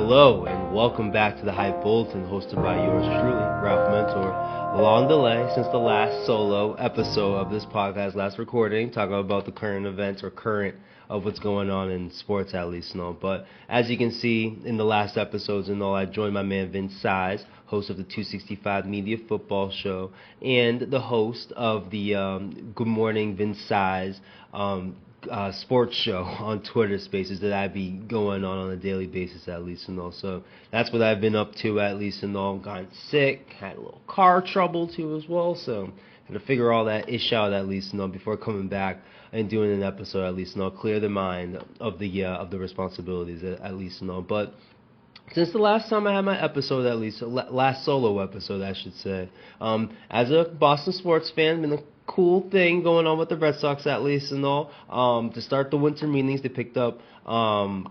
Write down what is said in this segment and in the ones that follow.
Hello and welcome back to the HYPE Bulletin, hosted by yours truly, Ralph Mentor. Long delay since the last solo episode of this podcast, last recording, talking about the current events or current of what's going on in sports at least, But as you can see in the last episodes and all, I joined my man Vince Size, host of the 265 Media Football Show, and the host of the Good Morning Vince Size sports show on Twitter Spaces that I be going on a daily basis at least So that's what I've been up to at least Gotten sick, had a little car trouble too as well. So had to figure all that ish out at least before coming back and doing an episode at least clear the mind of the responsibilities at least But since the last time I had my episode, at least last solo episode, I should say, as a Boston sports fan, been a cool thing going on with the Red Sox at least to start the winter meetings, they picked up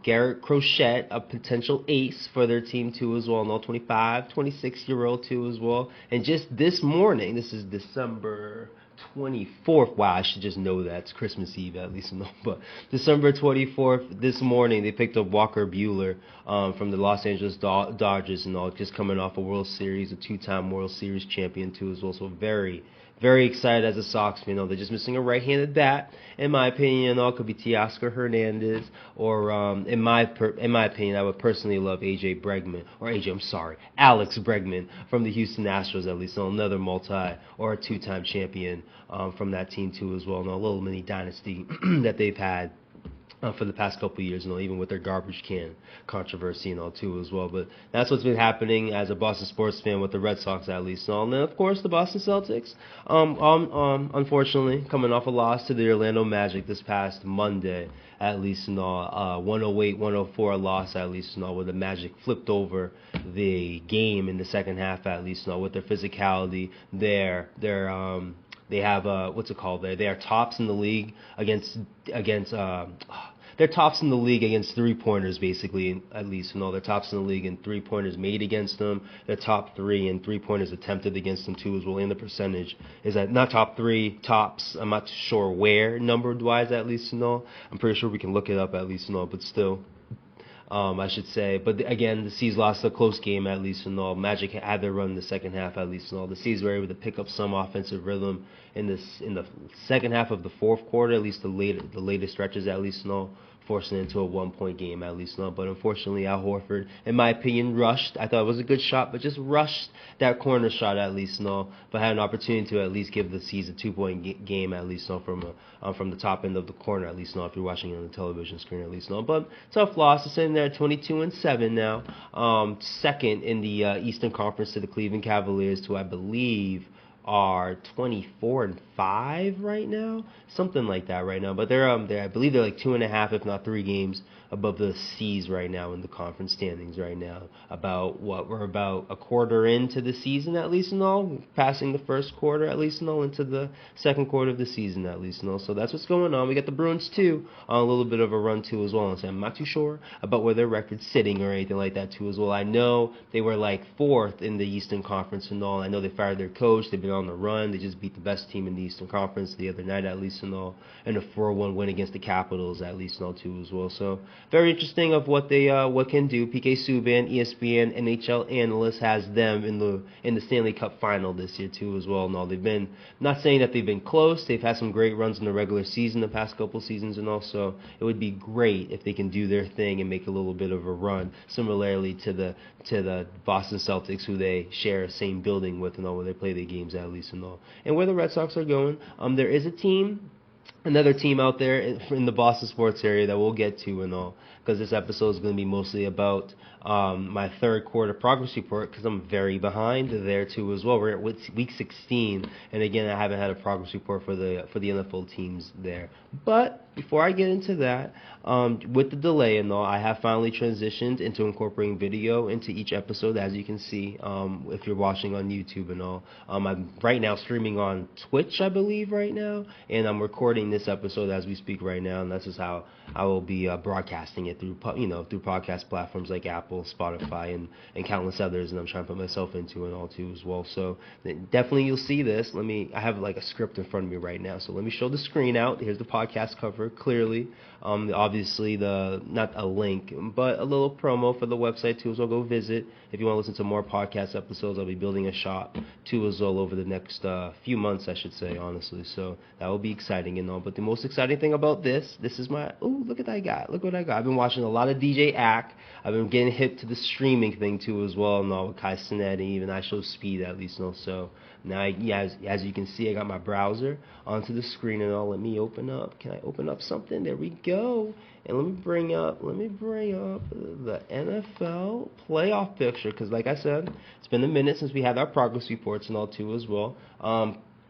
Garrett Crochet, a potential ace for their team too as well. 26-year-old too as well. And just this morning, this is December 24th. Wow, I should just know that. It's Christmas Eve at least. But December 24th, this morning, they picked up Walker Buehler from the Los Angeles Dodgers just coming off a World Series, a two-time World Series champion too as well. So very, very excited as a Sox fan. They're just missing a right-handed bat, in my opinion. It could be Teoscar Hernandez, or in my opinion, I would personally love Alex Bregman from the Houston Astros at least. Another multi or a two-time champion from that team too as well. A little mini dynasty that they've had for the past couple of years, even with their garbage can controversy too as well. But that's what's been happening as a Boston sports fan with the Red Sox at least. And then of course the Boston Celtics, unfortunately coming off a loss to the Orlando Magic this past Monday at least 108-104 loss at least where the Magic flipped over the game in the second half at least with their physicality, they have what's it called there? They are tops in the league against they're tops in the league against three-pointers, basically, at least. They're tops in the league in three-pointers made against them. They're top three in three-pointers attempted against them, too, as well. And the percentage is that not top three, tops. I'm not sure where, number-wise, at least. I'm pretty sure we can look it up, at least. But still, I should say. But again, the C's lost a close game, at least. Magic had their run in the second half, at least. The C's were able to pick up some offensive rhythm in the second half of the fourth quarter, at least the latest stretches, at least. Forcing it into a one-point game, at least. But unfortunately, Al Horford, in my opinion, rushed. I thought it was a good shot, but just rushed that corner shot, at least. But had an opportunity to at least give the C's a two-point game, at least. From the top end of the corner, at least. If you're watching it on the television screen, at least. But tough loss. It's in there, 22-7 now. Second in the Eastern Conference to the Cleveland Cavaliers, who I believe are 24-5 right now, something like that right now. But they're I believe they're like 2.5, if not 3 games above the C's right now in the conference standings right now. We're about a quarter into the season at least passing the first quarter at least into the second quarter of the season at least So that's what's going on. We got the Bruins too on a little bit of a run too as well. And so I'm not too sure about where their record's sitting or anything like that too as well. I know they were like 4th in the Eastern Conference and all. I know they fired their coach. They've been on the run. They just beat the best team in the Eastern Conference the other night at least and a 4-1 win against the Capitals at least too as well. So very interesting of what they can do. PK Subban, ESPN NHL analyst, has them in the Stanley Cup final this year too as well. They've been, not saying that they've been close. They've had some great runs in the regular season the past couple seasons and also it would be great if they can do their thing and make a little bit of a run similarly to the Boston Celtics, who they share a same building with where they play their games at least and where the Red Sox are going. There is another team out there in the Boston sports area that we'll get to and all, because this episode is going to be mostly about my third quarter progress report, because I'm very behind there too as well. We're at week 16, and again, I haven't had a progress report for the NFL teams there. But before I get into that, with the delay and all, I have finally transitioned into incorporating video into each episode, as you can see if you're watching on YouTube and all. I'm right now streaming on Twitch, I believe, right now, and I'm recording recording this episode as we speak right now, and this is how I will be broadcasting it through through podcast platforms like Apple, Spotify, and countless others. And I'm trying to put myself into it all too as well. So definitely you'll see this. I have like a script in front of me right now. So let me show the screen out. Here's the podcast cover clearly. Obviously not a link, but a little promo for the website too. So go visit if you want to listen to more podcast episodes. I'll be building a shop too as well over the next few months, I should say, honestly. So that will be exciting and all. But the most exciting thing about this is my, look at that guy. Look what I got. I've been watching a lot of DJ Ack. I've been getting hip to the streaming thing too as well, and all with Kai Cenat, and even I show speed at least, so now as you can see, I got my browser onto the screen and all. Let me open up. Can I open up something? There we go. And let me bring up the NFL playoff picture, because like I said, it's been a minute since we had our progress reports and all too as well.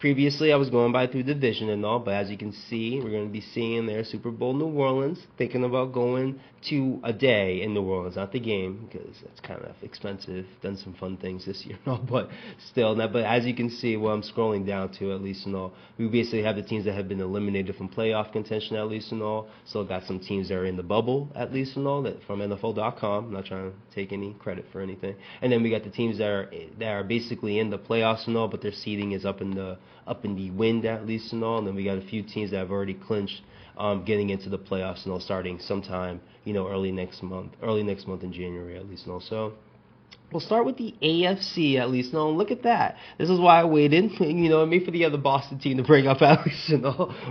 Previously, I was going by through division and all, but as you can see, we're going to be seeing there Super Bowl New Orleans, thinking about going to a day in New Orleans, not the game, because that's kind of expensive. Done some fun things this year and all, but still. But as you can see, I'm scrolling down to at least and all, we basically have the teams that have been eliminated from playoff contention at least and all. Still got some teams that are in the bubble at least and all, that from NFL.com. I'm not trying to take any credit for anything. And then we got the teams that are basically in the playoffs and all, but their seeding is up in the wind at least and all. And then we got a few teams that have already clinched getting into the playoffs and all, starting sometime early next month in January at least and all. So we'll start with the AFC at least. No, look at that. This is why I waited, and made for the other Boston team to bring up at least.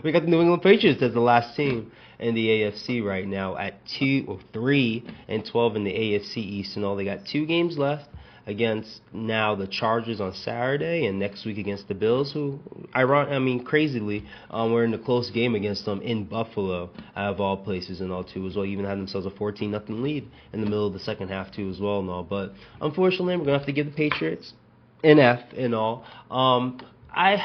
We got the New England Patriots as the last team in the AFC right now at 3-12 in the AFC East and all. They got 2 games left against now the Chargers on Saturday, and next week against the Bills, who, crazily, we're in a close game against them in Buffalo, out of all places and all too as well. Even had themselves a 14-0 lead in the middle of the second half too as well and all. But unfortunately, we're gonna have to give the Patriots an F and all. I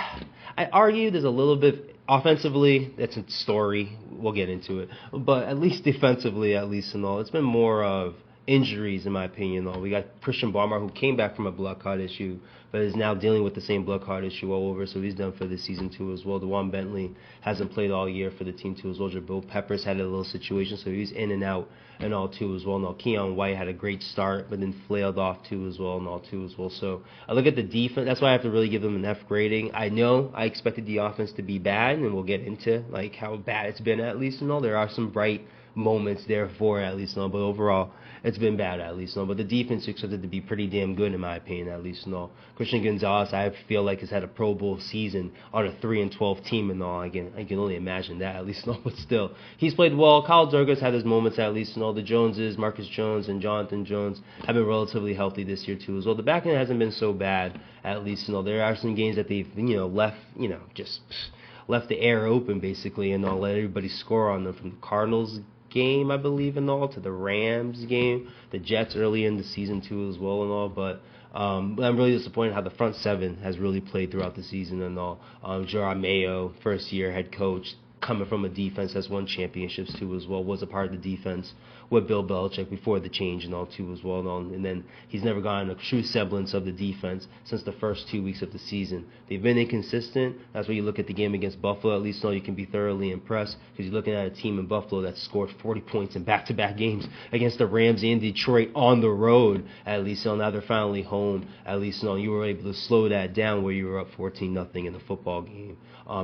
argue there's a little bit offensively. That's a story. We'll get into it, but at least defensively, at least and all, it's been more of injuries, in my opinion, though. We got Christian Barmore, who came back from a blood clot issue, but is now dealing with the same blood clot issue all over, so he's done for this season, too, as well. DeJuan Bentley hasn't played all year for the team, too, as well. Jabril Peppers had a little situation, so he's in and out and all, too, as well. Now, Keon White had a great start, but then flailed off, too, as well, and all, too, as well. So I look at the defense. That's why I have to really give them an F grading. I know I expected the offense to be bad, and we'll get into, how bad it's been, at least, and all. There are some bright moments there for at least, but overall it's been bad at least. But the defense expected to be pretty damn good in my opinion at least. Christian Gonzalez, I feel like, has had a Pro Bowl season on a 3-12 team and all. I can only imagine that at least. But still, he's played well. Kyle Durgas had his moments at least. The Joneses, Marcus Jones and Jonathan Jones, have been relatively healthy this year too as well. The back end hasn't been so bad at least. There are some games that they've left just left the air open basically and all, let everybody score on them, from the Cardinals game, I believe, and all, to the Rams game, the Jets early in the season too as well and all. But I'm really disappointed how the front seven has really played throughout the season and all. Jerod Mayo, first year head coach, coming from a defense that's won championships too as well, was a part of the defense with Bill Belichick before the change and all too as well. And then he's never gotten a true semblance of the defense since the first 2 weeks of the season. They've been inconsistent. That's why you look at the game against Buffalo, at least, you can be thoroughly impressed, because you're looking at a team in Buffalo that scored 40 points in back-to-back games against the Rams in Detroit on the road, at least. Now they're finally home, at least. You were able to slow that down where you were up 14-0 in the football game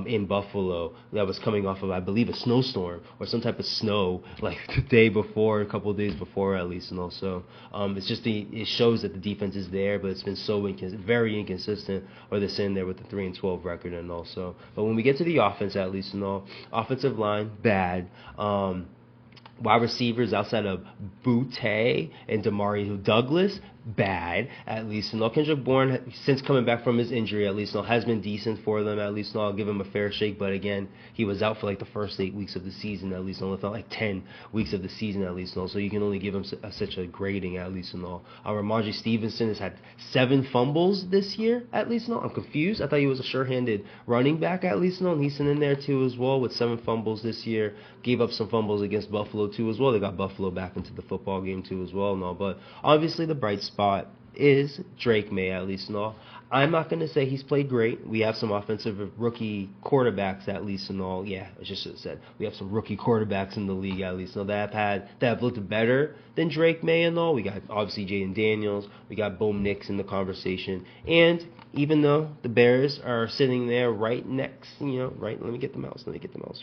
in Buffalo. That was coming off of, I believe, a snowstorm or some type of snow like the day before, a couple of days before at least. And also, it shows that the defense is there, but it's been so very inconsistent, or they're sitting there with the 3-12 record and also. But when we get to the offense, at least, offensive line bad. Wide receivers outside of Butte and Demario Douglas, bad, at least. Kendrick Bourne, since coming back from his injury, at least, has been decent for them, at least. I'll give him a fair shake, but again, he was out for the first 8 weeks of the season, at least. It felt 10 weeks of the season, at least. So you can only give him such a grading, at least. Ramondre Stevenson has had 7 fumbles this year, at least. I'm confused. I thought he was a sure-handed running back, at least. And he's in there too as well with 7 fumbles this year. Gave up some fumbles against Buffalo too as well. They got Buffalo back into the football game too as well. But obviously the bright spot is Drake May, at least and all. I'm not going to say he's played great. We have some offensive rookie quarterbacks, at least and all. Yeah, I just said we have some rookie quarterbacks in the league, at least. That have looked better than Drake May and all. We got obviously Jaden Daniels. We got Bo Nix in the conversation. And even though the Bears are sitting there right next, right. Let me get the mouse.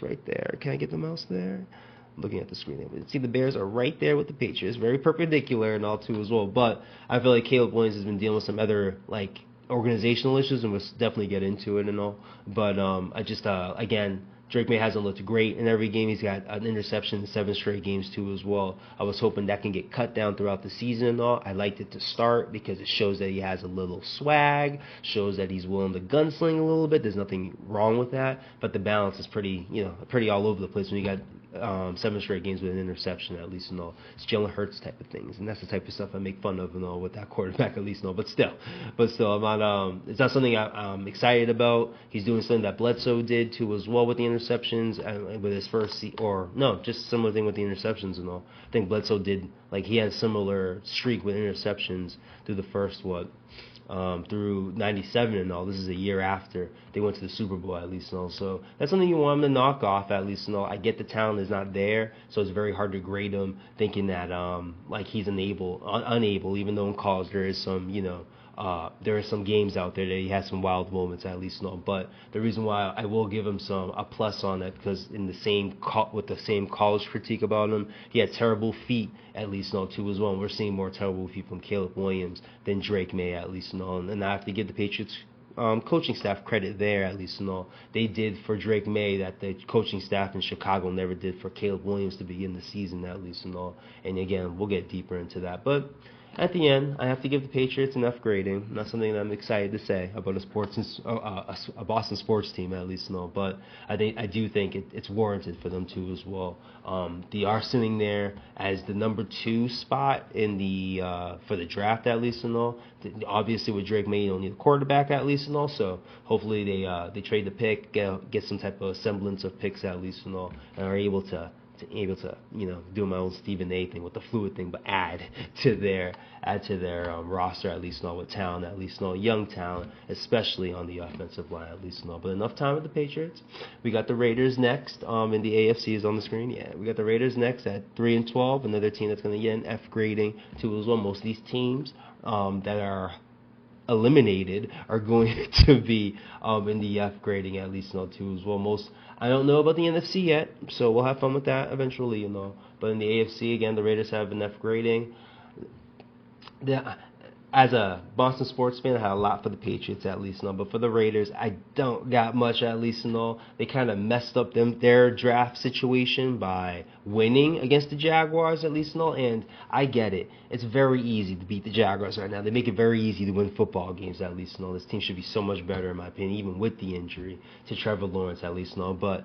Right there. Can I get the mouse there? Looking at the screen. See, the Bears are right there with the Patriots, very perpendicular and all too as well. But I feel like Caleb Williams has been dealing with some other organizational issues, and we'll definitely get into it and all. But I just again, Drake May hasn't looked great in every game. He's got an interception in 7 straight games too as well. I was hoping that can get cut down throughout the season and all. I liked it to start because it shows that he has a little swag, shows that he's willing to gunsling a little bit. There's nothing wrong with that, but the balance is pretty all over the place when you got 7 straight games with an interception, at least and all. It's Jalen Hurts type of things, and that's the type of stuff I make fun of and all with that quarterback, at least and all. But still, I'm not. It's not something I'm excited about. He's doing something that Bledsoe did too as well with the interceptions and with his first just similar thing with the interceptions and all. I think Bledsoe did he had a similar streak with interceptions through the first through 97 and all. This is a year after they went to the Super Bowl, at least and all. So that's something you want him to knock off, at least and all. I get the talent is not there, so it's very hard to grade him thinking that he's unable, even though in college there is some there are some games out there that he has some wild moments, at least and all. But the reason why I will give him a plus on that, because with the same college critique about him, he had terrible feet, at least and all too as well. And we're seeing more terrible feet from Caleb Williams than Drake May, at least and all. And I have to give the Patriots coaching staff credit there, at least and all. They did for Drake May that the coaching staff in Chicago never did for Caleb Williams to begin the season, at least and all. And again, we'll get deeper into that. But at the end, I have to give the Patriots enough grading. Not something that I'm excited to say about a Boston sports team, at least and all. But I do think it's warranted for them too as well. They are sitting there as the number 2 spot in for the draft, at least and all. Obviously, with Drake May, you don't need a quarterback, at least and all. So hopefully they trade the pick, get some type of semblance of picks, at least and all, and are able to do my own Stephen A thing with the fluid thing, but add to their roster, at least with talent, at least young talent, especially on the offensive line, at least. But enough time with the Patriots. We got the Raiders next. In the AFC is on the screen. Yeah, we got the Raiders next at 3-12. Another team that's going to get an F grading too as well. Most of these teams that are eliminated are going to be in the F grading, at least too as well. I don't know about the NFC yet, so we'll have fun with that eventually, But in the AFC, again, the Raiders have an F grading. As a Boston sports fan, I had a lot for the Patriots, at least, but for the Raiders, I don't got much, at least, They kind of messed up their draft situation by winning against the Jaguars, at least, and I get it. It's very easy to beat the Jaguars right now. They make it very easy to win football games, at least, This team should be so much better, in my opinion, even with the injury to Trevor Lawrence, at least, But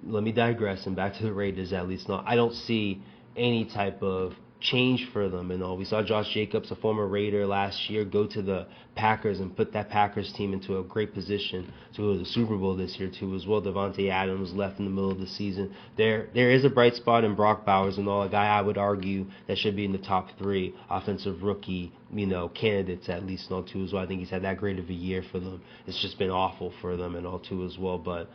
let me digress and back to the Raiders, at least, I don't see any type of change for them and all. We saw Josh Jacobs, a former Raider last year, go to the Packers and put that Packers team into a great position to go to the Super Bowl this year too as well. Devontae Adams left in the middle of the season. There is a bright spot in Brock Bowers and all, a guy I would argue that should be in the top 3 offensive rookie candidates, at least and all too as well. I think he's had that great of a year for them. It's just been awful for them and all too as well. But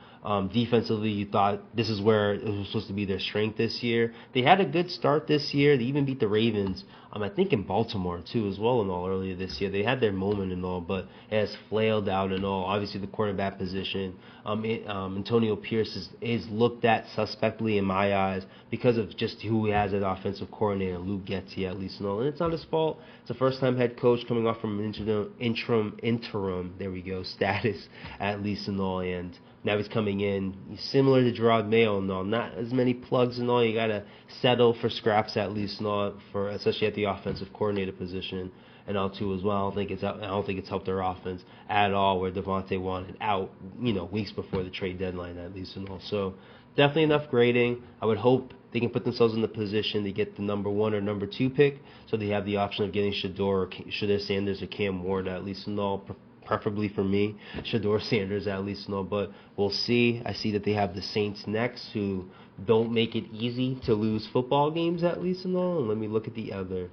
defensively, you thought this is where it was supposed to be their strength this year. They had a good start this year. They even beat the Ravens, I think in Baltimore too as well and all earlier this year. They had their moment and all, but it has flailed out and all. Obviously, the quarterback position, Antonio Pierce is looked at suspectly in my eyes because of just who he has as offensive coordinator, Luke Getsy, at least and all. And it's not his fault. It's a first-time head coach coming off from interim status, at least and all. And now he's coming in similar to Gerard Mayo and all. Not as many plugs and all. You got to settle for scraps, at least and all, especially at the offensive coordinator position and all too as well. I don't think it's helped their offense at all, where Devontae wanted out, weeks before the trade deadline, at least and all. So definitely enough grading. I would hope they can put themselves in the position to get the number 1 or number 2 pick, so they have the option of getting Shedeur Sanders or Cam Ward, at least and all. Preferably for me, Shedeur Sanders, at least and all. But we'll see. I see that they have the Saints next, who don't make it easy to lose football games, at least and all. And let me look at the other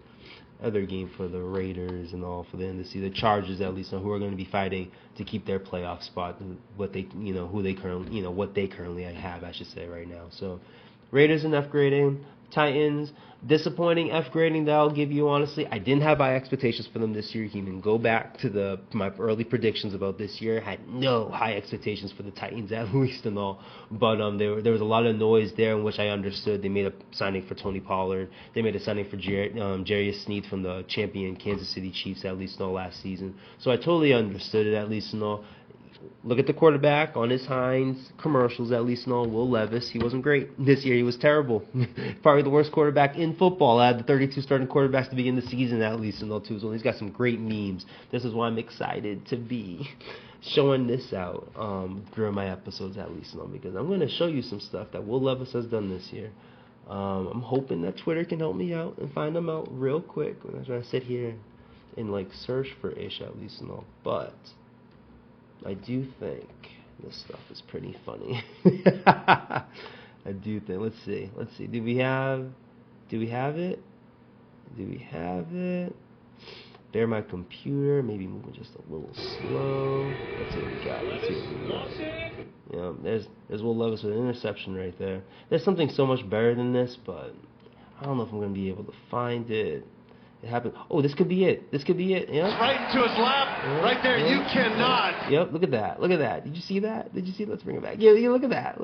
other game for the Raiders and all for the end of the season. The Chargers, at least, who are going to be fighting to keep their playoff spot. What they, what they currently have, I should say, right now. So, Raiders and F grading. Titans, disappointing F grading that I'll give you, honestly. I didn't have high expectations for them this year. You can even go back to my early predictions about this year. I had no high expectations for the Titans, at least and all. But there was a lot of noise there in which I understood. They made a signing for Tony Pollard. They made a signing for Jarius Sneed from the champion Kansas City Chiefs, at least and all, last season. So I totally understood it, at least and all. Look at the quarterback on his Heinz commercials, at least and all. Will Levis, he wasn't great. This year he was terrible. Probably the worst quarterback in football. I had the 32 starting quarterbacks to begin the season, at least and all, too. So he's got some great memes. This is why I'm excited to be showing this out during my episodes, at least and all, because I'm going to show you some stuff that Will Levis has done this year. I'm hoping that Twitter can help me out and find them out real quick. I'm not trying to sit here and search for ish, at least and all, but I do think this stuff is pretty funny. I do think. Let's see. Do we have it? Bear my computer. Maybe moving just a little slow. Let's see what we got. Yeah, there's Will Levis with an interception right there. There's something so much better than this, but I don't know if I'm going to be able to find it. It happened. Oh, this could be it. Yeah. Right into his lap. Yeah. Right there. Yeah. You cannot. Yep. Look at that. Did you see that? Let's bring it back. Yeah. Look at that.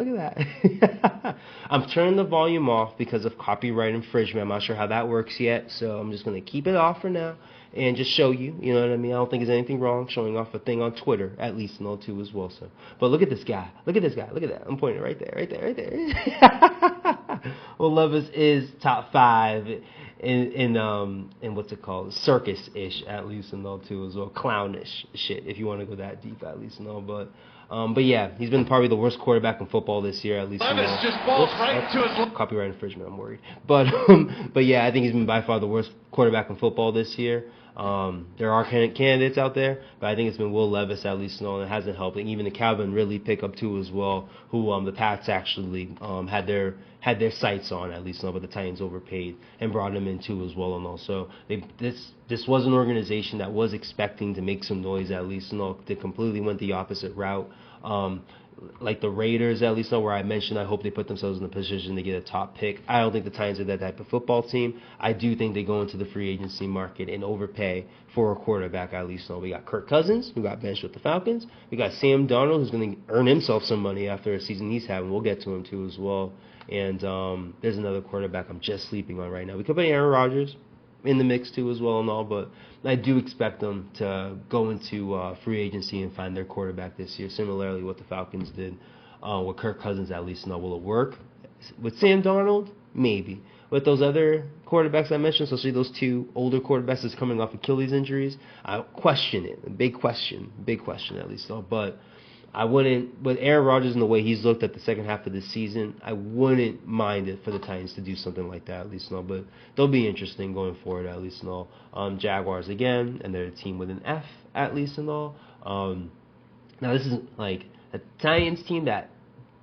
I'm turning the volume off because of copyright infringement. I'm not sure how that works yet, so I'm just gonna keep it off for now and just show you. You know what I mean? I don't think there's anything wrong showing off a thing on Twitter, at least and all, too, as well. So, but look at this guy. Look at that. I'm pointing right there. Well, Levis is top 5 in what's it called, circus-ish, at least and all, too, as well, clownish shit, if you want to go that deep, at least and all, but yeah, he's been probably the worst quarterback in football this year, at least. Levis just falls right into his copyright infringement. I'm worried, but yeah, I think he's been by far the worst quarterback in football this year. There are candidates out there, but I think it's been Will Levis, at least, and it hasn't helped. And even the Calvin Ridley pickup too, as well, who the Pats actually had their sights on, at least, but the Titans overpaid and brought him in too, as well. And also, this was an organization that was expecting to make some noise, at least, and they completely went the opposite route. Like the Raiders, at least, where I mentioned I hope they put themselves in the position to get a top pick. I don't think the Titans are that type of football team. I do think they go into the free agency market and overpay for a quarterback, at least. We got Kirk Cousins, who got benched with the Falcons. We got Sam Darnold, who's going to earn himself some money after a season he's having. We'll get to him, too, as well. And there's another quarterback I'm just sleeping on right now. We could put Aaron Rodgers in the mix too, as well, and all, but I do expect them to go into free agency and find their quarterback this year, similarly what the Falcons did with Kirk Cousins, at least. Now, will it work with Sam Darnold? Maybe. With those other quarterbacks I mentioned, especially those 2 older quarterbacks that's coming off Achilles injuries, I question it. Big question, at least. But I wouldn't, with Aaron Rodgers and the way he's looked at the second half of the season, I wouldn't mind it for the Titans to do something like that, at least and all. But they'll be interesting going forward, at least and all. Jaguars again, and they're a team with an F, at least and all. Now, this is like a Titans team that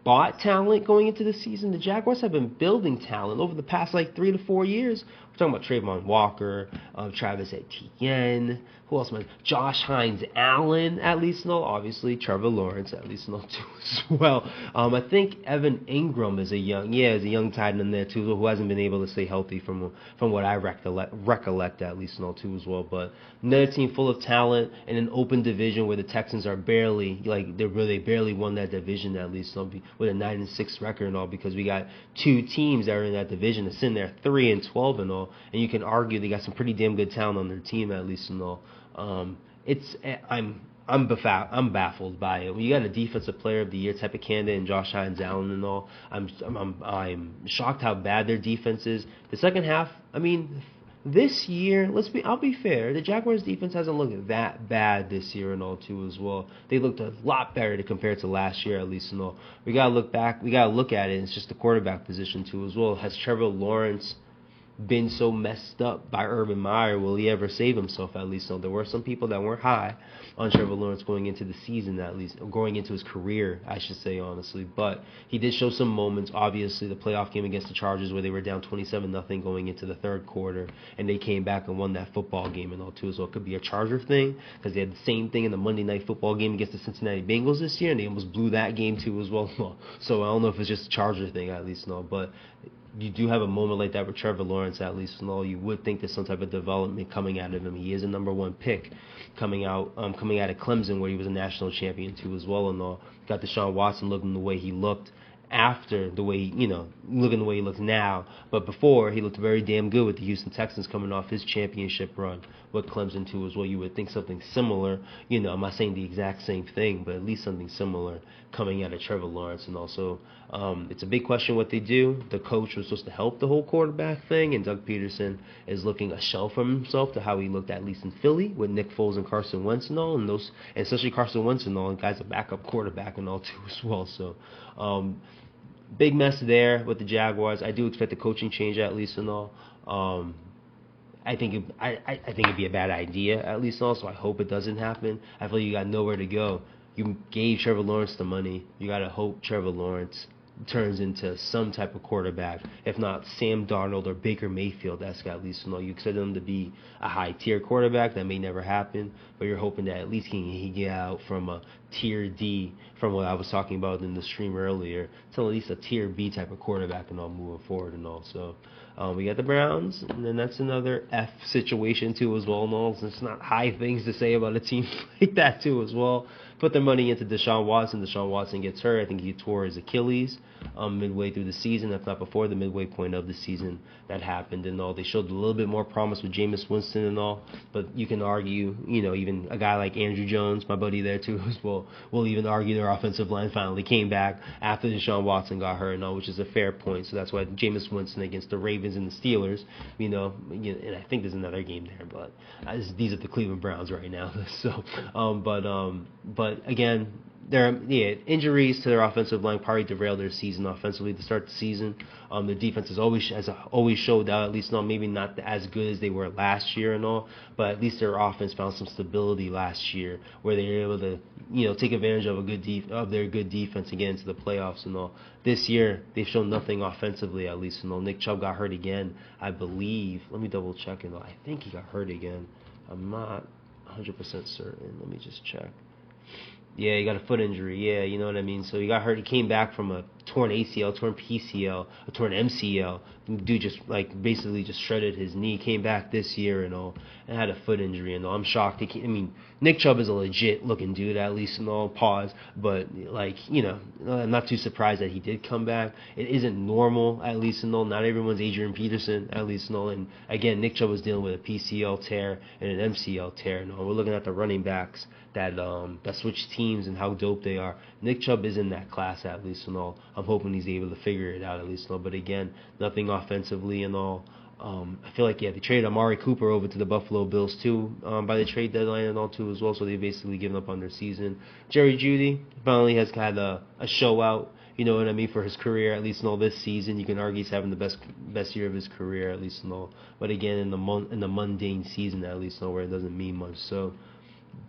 bought talent going into the season. The Jaguars have been building talent over the past 3 to 4 years. We're talking about Trayvon Walker, Travis Etienne, who else? Josh Hines Allen, at least obviously Trevor Lawrence, at least too, as well. I think Evan Ingram is a young tight end in there too, who hasn't been able to stay healthy from what I recollect, at least too, as well. But another team full of talent in an open division where the Texans are barely won that division, at least with a 9-6 record and all, because we got 2 teams that are in that division that's sitting there 3-12 and all, and you can argue they got some pretty damn good talent on their team, at least and all. I'm baffled by it. When you got a defensive player of the year type of candidate and Josh Hines Allen and all, I'm shocked how bad their defense is. The second half, I mean, this year, I'll be fair, the Jaguars defense hasn't looked that bad this year and all too, as well. They looked a lot better to compare to last year, at least and all. We gotta look at it. It's just the quarterback position too, as well. Has Trevor Lawrence been so messed up by Urban Meyer, will he ever save himself at least? So there were some people that weren't high on Trevor Lawrence going into the season, at least, going into his career, I should say, honestly. But he did show some moments. Obviously, the playoff game against the Chargers where they were down 27-0 going into the third quarter, and they came back and won that football game and all too. So it could be a Charger thing, because they had the same thing in the Monday Night Football game against the Cincinnati Bengals this year, and they almost blew that game too as well. So I don't know if it's just a Charger thing, at least, no. But you do have a moment like that with Trevor Lawrence, at least, and all. You would think there's some type of development coming out of him. He is a number one pick coming out of Clemson, where he was a national champion too as well, and all. Got Deshaun Watson looking the way he looked after the way, looking the way he looks now. But before, he looked very damn good with the Houston Texans coming off his championship run with Clemson too as well. You would think something similar, I'm not saying the exact same thing, but at least something similar coming out of Trevor Lawrence. And also, it's a big question what they do. The coach was supposed to help the whole quarterback thing, and Doug Peterson is looking a shell from himself to how he looked at least in Philly with Nick Foles and Carson Wentz and all, and especially Carson Wentz and all, and guy's a backup quarterback and all too as well. So, big mess there with the Jaguars. I do expect a coaching change at least and all. I think it'd be a bad idea at least also. I hope it doesn't happen. I feel you got nowhere to go. You gave Trevor Lawrence the money. You got to hope Trevor Lawrence turns into some type of quarterback. If not Sam Darnold or Baker Mayfield, that's at least you expect them to be a high tier quarterback. That may never happen, but you're hoping that at least he get out from a tier D, from what I was talking about in the stream earlier, to at least a tier B type of quarterback and all moving forward and all. So we got the Browns, and then that's another F situation too as well. And all, so it's not high things to say about a team like that too as well. Put their money into Deshaun Watson. Deshaun Watson gets hurt. I think he tore his Achilles midway through the season, if not before the midway point of the season that happened and all. They showed a little bit more promise with Jameis Winston and all, but you can argue, even a guy like Andrew Jones, my buddy there too as well, will even argue their offensive line finally came back after Deshaun Watson got hurt and all, which is a fair point. So that's why Jameis Winston against the Ravens and the Steelers, and I think there's another game there, but these are the Cleveland Browns right now. So, but again, injuries to their offensive line probably derailed their season offensively to start the season. The defense has always showed out, at least maybe not as good as they were last year and all, but at least their offense found some stability last year where they were able to take advantage of their good defense and get into the playoffs and all. This year they've shown nothing offensively, at least and all. Nick Chubb got hurt again, I believe. Let me double check it. I think he got hurt again. I'm not 100% certain. Let me just check. Yeah, he got a foot injury. Yeah, you know what I mean? So he got hurt. He came back from a torn ACL, torn PCL, a torn MCL. Dude just, basically just shredded his knee. Came back this year and all, and had a foot injury and all. I'm shocked. Nick Chubb is a legit-looking dude, at least and all. Pause. But, I'm not too surprised that he did come back. It isn't normal, at least and all. Not everyone's Adrian Peterson, at least and all. And, again, Nick Chubb was dealing with a PCL tear and an MCL tear and all. We're looking at the running backs that switch teams and how dope they are. Nick Chubb is in that class, at least and all. I'm hoping he's able to figure it out, at least and all. But again, nothing offensively and all. I feel like, they traded Amari Cooper over to the Buffalo Bills too by the trade deadline and all too as well. So they've basically given up on their season. Jerry Jeudy finally has had a show out, for his career, at least in all this season. You can argue he's having the best year of his career, at least in all. But again, in the mundane season, at least in all, where it doesn't mean much. So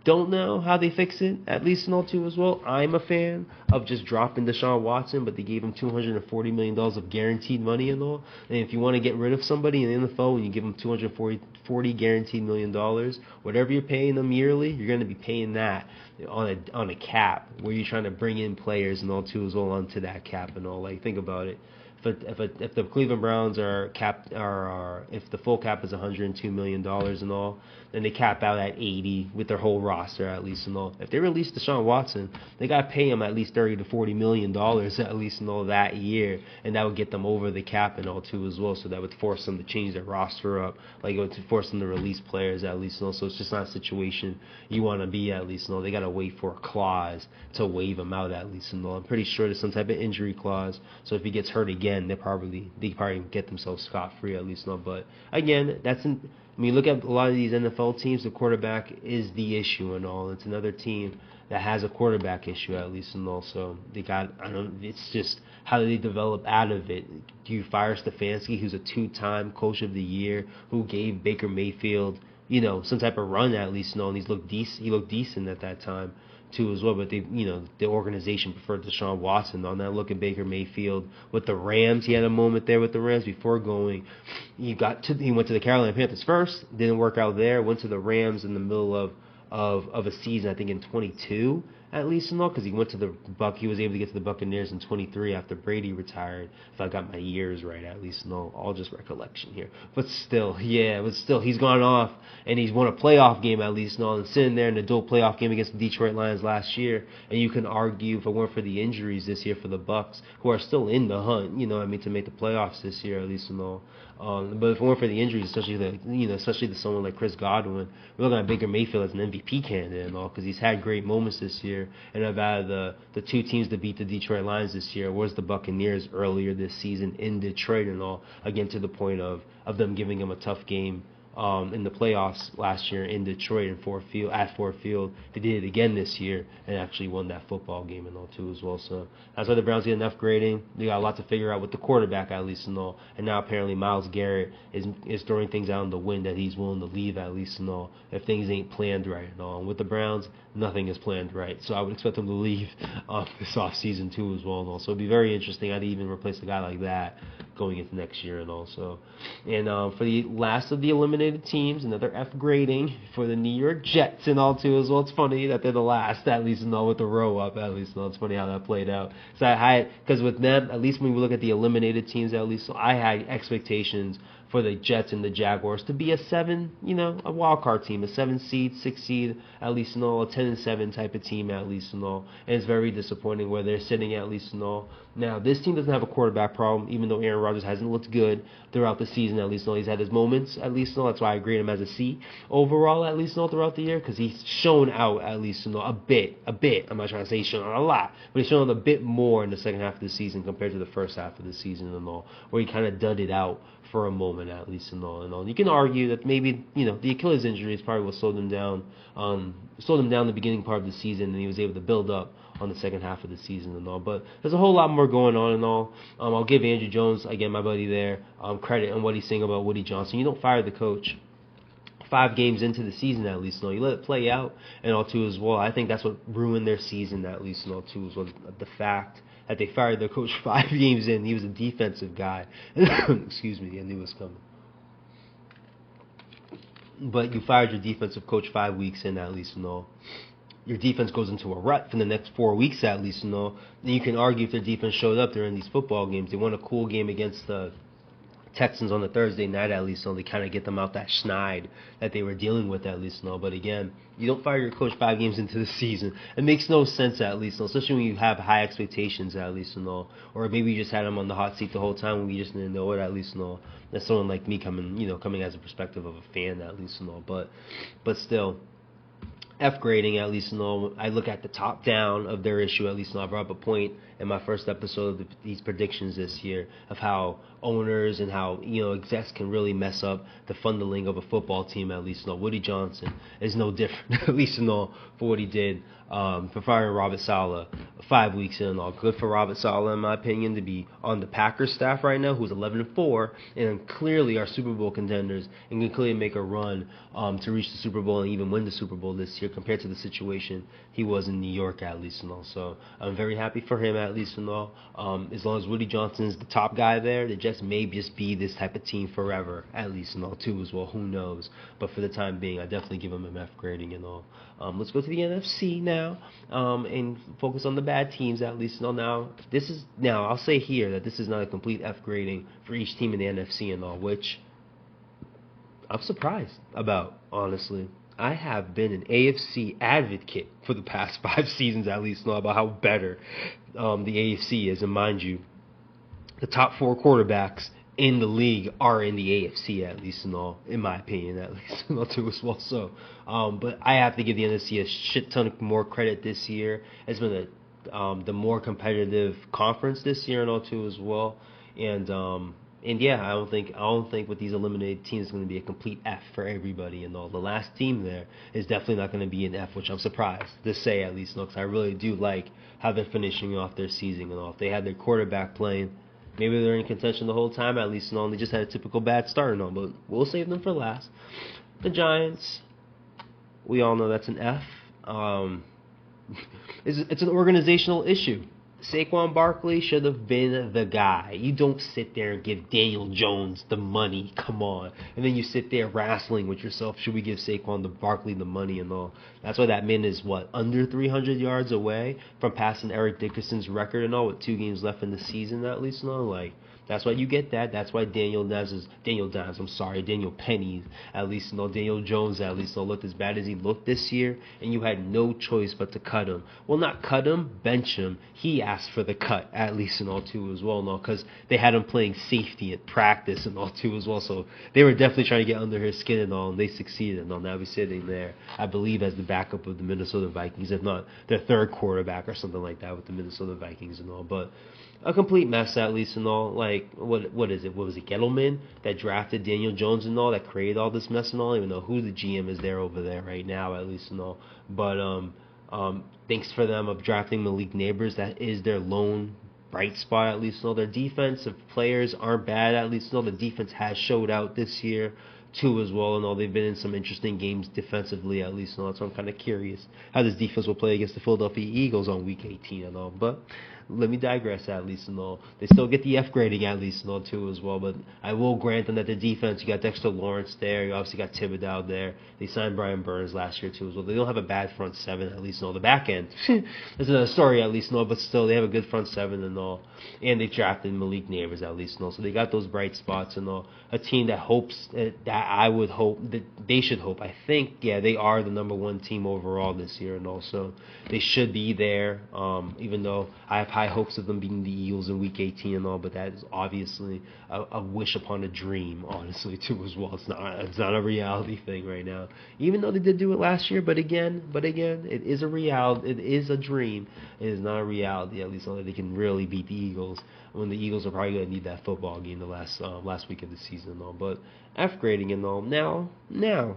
don't know how they fix it, at least in all too as well. I'm a fan of just dropping Deshaun Watson, but they gave him $240 million of guaranteed money and all. And if you want to get rid of somebody in the NFL and you give them $240 guaranteed million, whatever you're paying them yearly, you're going to be paying that on a cap where you're trying to bring in players and all too as well onto that cap and all. Think about it. If the Cleveland Browns if the full cap is $102 million and all, then they cap out at 80 with their whole roster, at least and all. If they release Deshaun Watson, they got to pay him at least $30 to $40 million at least and all that year, and that would get them over the cap and all too as well. So that would force them to change their roster up, it would force them to release players at least and all. So it's just not a situation you want to be, at least and all. They got to wait for a clause to waive him out, at least and all. I'm pretty sure there's some type of injury clause. So if he gets hurt again, they probably get themselves scot-free, at least not. But again, When you look at a lot of these NFL teams, the quarterback is the issue and all. It's another team that has a quarterback issue, at least, and also they got, it's just how do they develop out of it? Do you fire Stefanski, who's a 2-time Coach of the Year, who gave Baker Mayfield, some type of run, at least, and he looked decent at that time too as well, but the organization preferred Deshaun Watson. On that look at Baker Mayfield with the Rams, he had a moment there with the Rams before going. He went to the Carolina Panthers first, didn't work out there. Went to the Rams in the middle of a season, I think in 22 at least, because he went to the he was able to get to the Buccaneers in 23 after Brady retired. If I got my years right, at least, all just recollection here. But still, he's gone off and he's won a playoff game at least, and sitting there in the dual playoff game against the Detroit Lions last year. And you can argue if it weren't for the injuries this year for the Bucs, who are still in the hunt, to make the playoffs this year at least, and all. But if it weren't for the injuries, especially to someone like Chris Godwin, we're looking at Baker Mayfield as an MVP candidate and all, because he's had great moments this year. And out of the two teams that beat the Detroit Lions this year was the Buccaneers earlier this season in Detroit and all, again to the point of them giving him a tough game in the playoffs last year in Detroit at Ford Field. They did it again this year and actually won that football game and all too as well. So that's why the Browns get enough grading. They got a lot to figure out with the quarterback at least and all. And now apparently Myles Garrett is throwing things out in the wind that he's willing to leave at least and all if things ain't planned right and all. And with the Browns, nothing is planned right. So I would expect them to leave this offseason too as well and all. So it'd be very interesting. I'd even replace a guy like that going into next year and also. And for the last of the eliminated teams, another F grading for the New York Jets and all too as well. It's funny that they're the last, at least, and all with the row up, at least. It's funny how that played out. So because with them, at least when we look at the eliminated teams, at least, so I had expectations for the Jets and the Jaguars to be a 7, a wild card team, a 7 seed, 6 seed, at least and all, a 10-7 type of team at least and all. And it's very disappointing where they're sitting at least and all. Now, this team doesn't have a quarterback problem, even though Aaron Rodgers hasn't looked good throughout the season at least and all. He's had his moments at least and all. That's why I grade him as a C overall at least and all throughout the year, because he's shown out at least and all a bit. I'm not trying to say he's shown out a lot, but he's shown out a bit more in the second half of the season compared to the first half of the season and all, where he kind of dudded out for a moment at least and all. You can argue that maybe the Achilles injury is probably what slowed him down the beginning part of the season, and he was able to build up on the second half of the season and all. But there's a whole lot more going on and all. I'll give Andrew Jones, again, my buddy there, credit on what he's saying about Woody Johnson. You don't fire the coach 5 games into the season at least, you let it play out and all too as well. I think that's what ruined their season at least and all too as well. The fact that they fired their coach 5 games in. He was a defensive guy. Excuse me, I knew it was coming. But you fired your defensive coach 5 weeks in at least and all. Your defense goes into a rut for the next 4 weeks at least and all. Then you can argue if their defense showed up during these football games. They won a cool game against the Texans on the Thursday night at least, so they kind of get them out that schneid that they were dealing with at least. But again, you don't fire your coach 5 games into the season. It makes no sense at least, especially when you have high expectations at least and all. Or maybe you just had him on the hot seat the whole time when we just didn't know it at least and all. That's someone like me coming as a perspective of a fan at least and all. But still, F grading at least and all. I look at the top down of their issue at least and all. I brought up a point in my first episode of these predictions this year of how owners and how execs can really mess up the funneling of a football team at least and all. Woody Johnson is no different at least and all for what he did for firing Robert Saleh 5 weeks in and all. Good for Robert Saleh in my opinion to be on the Packers staff right now, who's 11-4 and clearly are Super Bowl contenders and can clearly make a run to reach the Super Bowl and even win the Super Bowl this year compared to the situation he was in New York at least and all. So I'm very happy for him at least and all. As long as Woody Johnson's the top guy there, the Jets may just be this type of team forever at least and all too as well. Who knows? But for the time being, I definitely give him an F grading and all. Let's go to the NFC now and focus on the bad teams at least and all. Now I'll say here that this is not a complete F grading for each team in the NFC and all, which I'm surprised about, honestly. I have been an AFC advocate for the past 5 seasons at least and all about how better the AFC is. And mind you, the top 4 quarterbacks in the league are in the AFC at least and all, in my opinion at least and all too as well. So, but I have to give the NFC a shit ton of more credit this year. It's been the more competitive conference this year and all too as well. And And yeah, I don't think with these eliminated teams it's going to be a complete F for everybody and all. The last team there is definitely not going to be an F, which I'm surprised to say at least, because I really do like how they're finishing off their season and all. If they had their quarterback playing, maybe they're in contention the whole time at least and all. And they just had a typical bad start and all, but we'll save them for last. The Giants, we all know that's an F. It's an organizational issue. Saquon Barkley should have been the guy. You don't sit there and give Daniel Jones the money. Come on. And then you sit there wrestling with yourself. Should we give Saquon Barkley the money and all? That's why that man is, under 300 yards away from passing Eric Dickerson's record and all with 2 games left in the season at least and all. That's why you get that. That's why Daniel Penny, at least, Daniel Jones, at least, looked as bad as he looked this year, and you had no choice but to cut him. Well, not cut him, bench him. He asked for the cut, at least, and all, too, as well, because they had him playing safety at practice and all, too, as well. So they were definitely trying to get under his skin and all, and they succeeded. And all. Now he's sitting there, I believe, as the backup of the Minnesota Vikings, if not their third quarterback or something like that with the Minnesota Vikings and all. But a complete mess, at least, and all. What is it? What was it, Gettleman that drafted Daniel Jones and all, that created all this mess and all? I don't even know who the GM is there over there right now, at least, and all. But thanks for them of drafting Malik Neighbors. That is their lone bright spot, at least, and all. Their defensive players aren't bad, at least, and all. The defense has showed out this year too as well, and all. They've been in some interesting games defensively, at least, and all. So I'm kind of curious how this defense will play against the Philadelphia Eagles on Week 18 and all. But let me digress, at least, and all. They still get the F grading, at least, and all, too, as well. But I will grant them that the defense, you got Dexter Lawrence there. You obviously got Thibodeau there. They signed Brian Burns last year, too, as well. They don't have a bad front seven, at least, and all. The back end, there's another story, at least, and all. But still, they have a good front seven and all. And they drafted Malik Neighbors, at least, and all. So they got those bright spots and all. A team that hopes, that I would hope, that they should hope. I think, yeah, they are the number 1 team overall this year, and also they should be there, even though I have high hopes of them being the Eagles in Week 18 and all, but that is obviously a wish upon a dream, honestly, too, as well. It's not a reality thing right now, even though they did do it last year. But again, it is a reality. It is a dream. It is not a reality. At least so that they can really beat the Eagles, when the Eagles are probably going to need that football game the last week of the season and all. But F grading and all. Now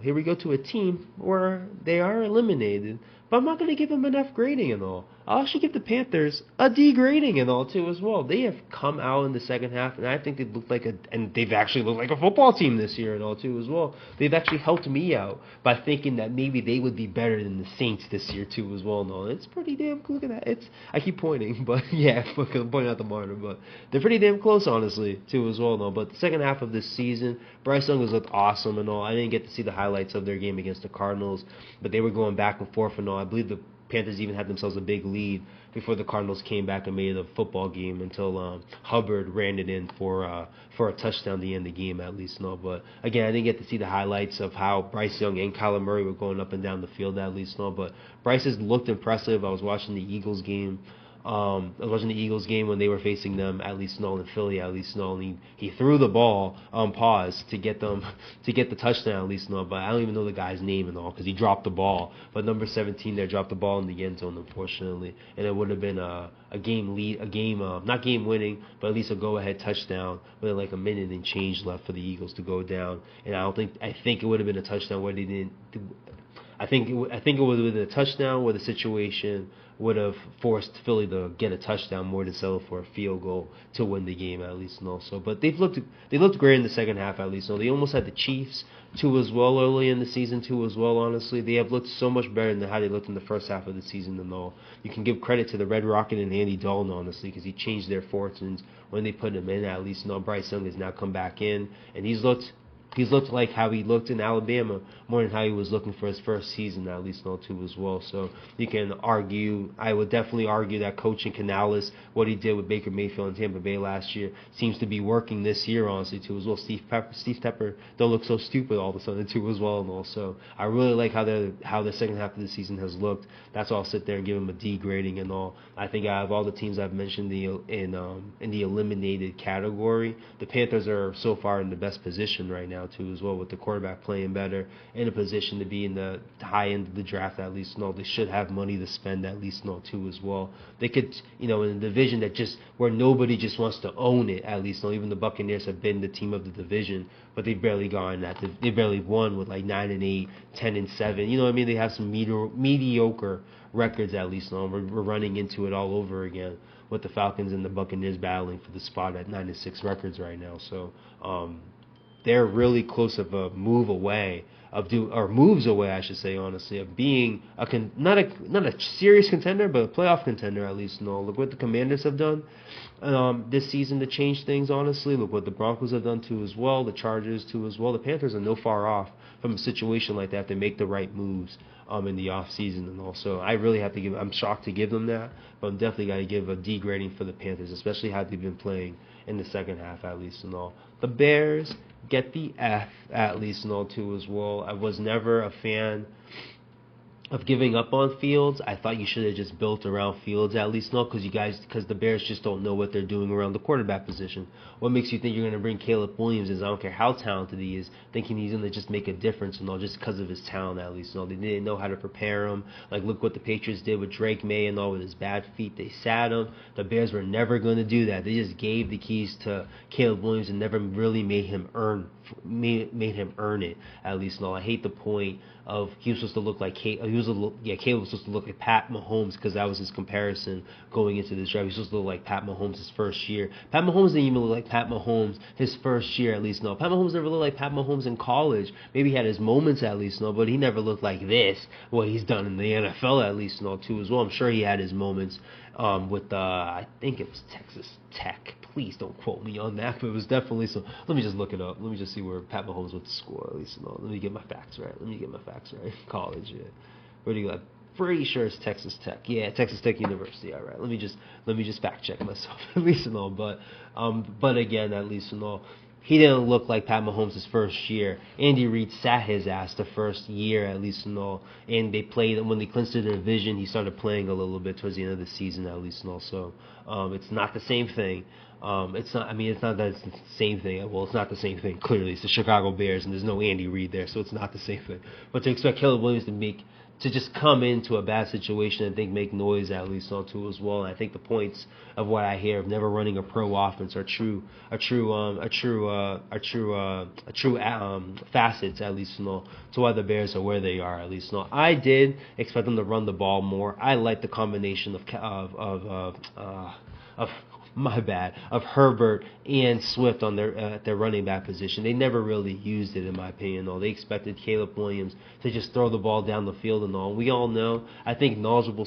here we go to a team where they are eliminated, but I'm not going to give them an F grading and all. I'll actually give the Panthers a D grading and all, too, as well. They have come out in the second half, and I think they've actually looked like a football team this year and all, too, as well. They've actually helped me out by thinking that maybe they would be better than the Saints this year, too, as well. And all. It's pretty damn cool. Look at that. I keep pointing, but yeah, I'm pointing out the monitor, but they're pretty damn close, honestly, too, as well. And all. But the second half of this season, Bryce Young has looked awesome and all. I didn't get to see the highlights of their game against the Cardinals, but they were going back and forth and all. I believe the Panthers even had themselves a big lead before the Cardinals came back and made it a football game until Hubbard ran it in for a touchdown to end the game, at least. No, but again, I didn't get to see the highlights of how Bryce Young and Kyler Murray were going up and down the field, at least. No, but Bryce has looked impressive. I was watching the Eagles game. When they were facing them, at least in Philly, at least and he threw the ball on pause to get the touchdown, at least but I don't even know the guy's name and all, because he dropped the ball. But number 17 there dropped the ball in the end zone, unfortunately, and it would have been a game lead, not game winning, but at least a go ahead touchdown with like a minute and change left for the Eagles to go down. And I think it would have been a touchdown where they didn't. I think it would have been a touchdown where the situation would have forced Philly to get a touchdown more than settle for a field goal to win the game, at least, and also. But they looked great in the second half, at least. So they almost had the Chiefs too as well early in the season too as well. Honestly, they have looked so much better than how they looked in the first half of the season and all. You can give credit to the Red Rocket and Andy Dalton, honestly, because he changed their fortunes when they put him in, at least. Bryce Young has now come back in, and he's looked like how he looked in Alabama more than how he was looking for his first season, at least, too, as well. So you can argue, I would definitely argue that coaching Canales, what he did with Baker Mayfield and Tampa Bay last year, seems to be working this year, honestly, too, as well. Steve Tepper don't look so stupid all of a sudden, too, as well. And also, I really like how the second half of the season has looked. That's why I'll sit there and give him a D grading and all. I think out of all the teams I've mentioned in the eliminated category, the Panthers are so far in the best position right now. now too as well, with the quarterback playing better, in a position to be in the high end of the draft at least. No, they should have money to spend at least too as well. They could, in a division that just where nobody just wants to own it at least. Even the Buccaneers have been the team of the division, but they've barely gone that. They barely won with like 9-8, 10-7. You know what I mean? They have some mediocre records at least. We're running into it all over again with the Falcons and the Buccaneers battling for the spot at 9-6 records right now. So they're really close of a move away moves away, I should say, honestly, of being not a serious contender, but a playoff contender at least. Look what the Commanders have done this season to change things. Honestly, look what the Broncos have done too as well, the Chargers too as well. The Panthers are no far off from a situation like that if they make the right moves in the off season. And also, I really have to give. I'm shocked to give them that, but I'm definitely got to give a D grading for the Panthers, especially how they've been playing in the second half at least and all. The Bears get the F at least and all too as well. I was never a fan of giving up on Fields. I thought you should have just built around Fields at least, because the Bears just don't know what they're doing around the quarterback position. What makes you think you're going to bring Caleb Williams is, I don't care how talented he is, thinking he's going to just make a difference and all just because of his talent at least. They didn't know how to prepare him. Like, look what the Patriots did with Drake May and all with his bad feet. They sat him. The Bears were never going to do that. They just gave the keys to Caleb Williams and never really made him earn it at least. I hate the point of he was supposed to look like Caleb was supposed to look like Pat Mahomes, because that was his comparison going into this draft. He was supposed to look like Pat Mahomes his first year. Pat Mahomes didn't even look like Pat Mahomes his first year at least. Pat Mahomes never looked like Pat Mahomes in college. Maybe he had his moments at least, but he never looked like this, what he's done in the NFL at least too as well. I'm sure he had his moments with I think it was Texas Tech. Please don't quote me on that, but it was definitely some. Let me just look it up. Let me just see where Pat Mahomes went to school at least. Let me get my facts right. College, yeah. Where do you got? Pretty sure it's Texas Tech. Yeah, Texas Tech University. All right. Let me just fact check myself at least and all. But again, at least and all, he didn't look like Pat Mahomes his first year. Andy Reid sat his ass the first year at least and all. And they played when they clinched the division. He started playing a little bit towards the end of the season at least and all. So it's not the same thing. It's not that it's the same thing. Well, it's not the same thing. Clearly, it's the Chicago Bears, and there's no Andy Reid there, so it's not the same thing. But to expect Caleb Williams to just come into a bad situation and make noise at least on too as well. And I think the points of what I hear of never running a pro offense are true facets at least to why the Bears are where they are at least. I did expect them to run the ball more. I like the combination of Herbert and Swift on their running back position. They never really used it, in my opinion. They expected Caleb Williams to just throw the ball down the field and all. We all know. I think knowledgeable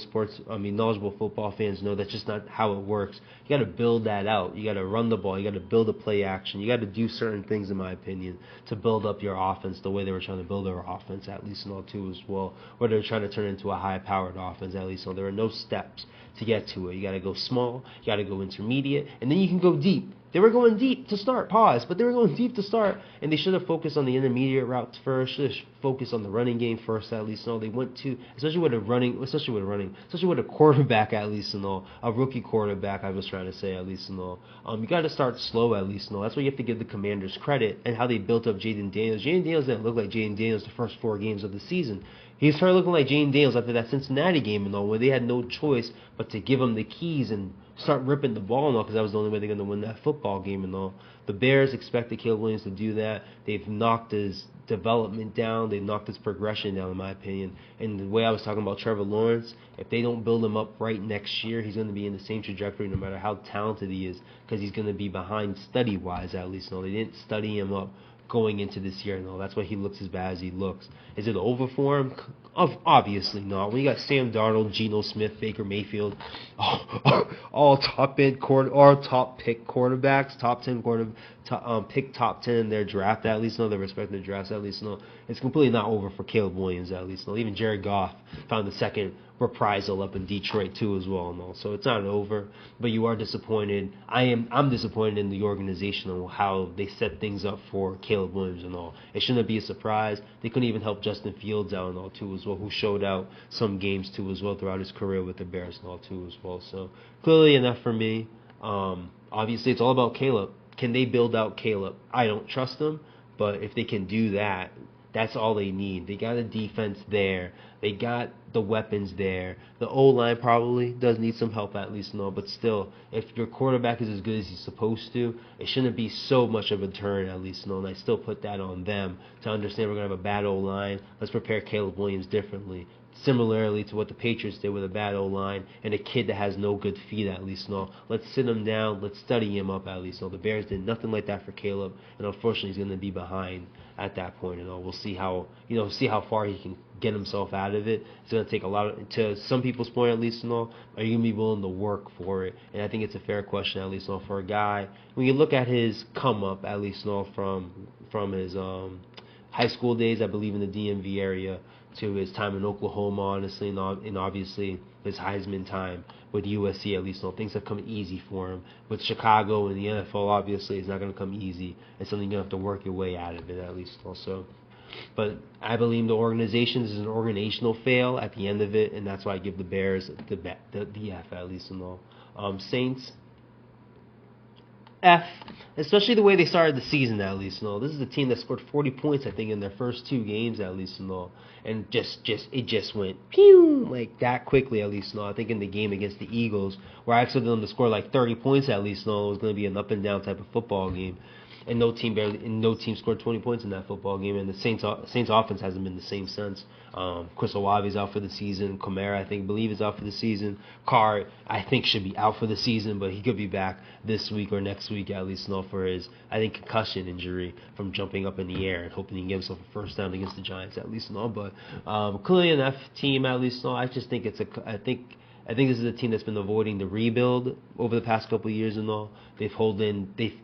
football fans know that's just not how it works. You got to build that out. You got to run the ball. You got to build a play action. You got to do certain things, in my opinion, to build up your offense the way they were trying to build their offense, at least and all too as well. Or they're trying to turn it into a high-powered offense, at least. So there are no steps to get to it. You got to go small. You got to go intermediate, and then you can go deep. They were going deep to start, but they were going deep to start, and they should have focused on the intermediate routes first. Should have focused on the running game first, at least. No, they went to, especially with a quarterback, at least, and all, a rookie quarterback. I was trying to say, at least, and all. You got to start slow, at least, and all. That's why you have to give the Commanders credit and how they built up Jaden Daniels. Jaden Daniels didn't look like Jaden Daniels the first 4 games of the season. He started looking like Jaden Daniels after that Cincinnati game and all, where they had no choice but to give him the keys and start ripping the ball and all, because that was the only way they're going to win that football game and all. The Bears expected Caleb Williams to do that. They've knocked his development down. They've knocked his progression down, in my opinion. And the way I was talking about Trevor Lawrence, if they don't build him up right next year, he's going to be in the same trajectory no matter how talented he is, because he's going to be behind study-wise, at least. No, they didn't study him up going into this year and all. That's why he looks as bad as he looks. Is it over for him? Obviously not. When you got Sam Darnold, Geno Smith, Baker Mayfield, all top pick quarterbacks, pick top 10 in their draft, at least, their respective drafts, at least, it's completely not over for Caleb Williams, at least. Even Jared Goff found the second reprisal up in Detroit too as well, and all. So it's not over, but you are disappointed. I'm disappointed in the organization and how they set things up for Caleb Williams and all. It shouldn't be a surprise. They couldn't even help Justin Fields out and all too as well, who showed out some games too as well throughout his career with the Bears and all too as well. So clearly enough for me. Obviously it's all about Caleb. Can they build out Caleb? I don't trust them, But if they can do that, that's all they need. They got a defense there. They got the weapons there. The O-line probably does need some help at least, no. But still, if your quarterback is as good as he's supposed to, it shouldn't be so much of a turn at least, no. And I still put that on them to understand we're going to have a bad O-line. Let's prepare Caleb Williams differently. Similarly to what the Patriots did with a bad O-line and a kid that has no good feet at least, no. Let's sit him down. Let's study him up at least, no. The Bears did nothing like that for Caleb, and unfortunately he's going to be behind at that point, and we'll see how far he can get himself out of it. It's going to take a lot to some people's point at least, are you going to be willing to work for it? And I think it's a fair question at least, for a guy. When you look at his come up at least, from his high school days, I believe in the DMV area, to his time in Oklahoma, honestly, and obviously his Heisman time with USC, at least, things have come easy for him. With Chicago and the NFL, obviously, it's not going to come easy. It's something you're going to have to work your way out of it, at least, also. But I believe the organization is an organizational fail at the end of it, and that's why I give the Bears the F, at least, Saints, F, especially the way they started the season, at least. This is a team that scored 40 points, I think, in their first 2 games, at least, and it just went pew like that quickly, at least. I think in the game against the Eagles, where I expected them to score like 30 points, at least, it was going to be an up and down type of football game. And no team scored 20 points in that football game. And the Saints offense hasn't been the same since. Chris Olave's out for the season. Kamara, I believe is out for the season. Carr, I think, should be out for the season, but he could be back this week or next week at least, for his, I think, concussion injury from jumping up in the air and hoping he can get himself a first down against the Giants at least, But clearly an F team at least, I just think I think this is a team that's been avoiding the rebuild over the past couple of years and all. They've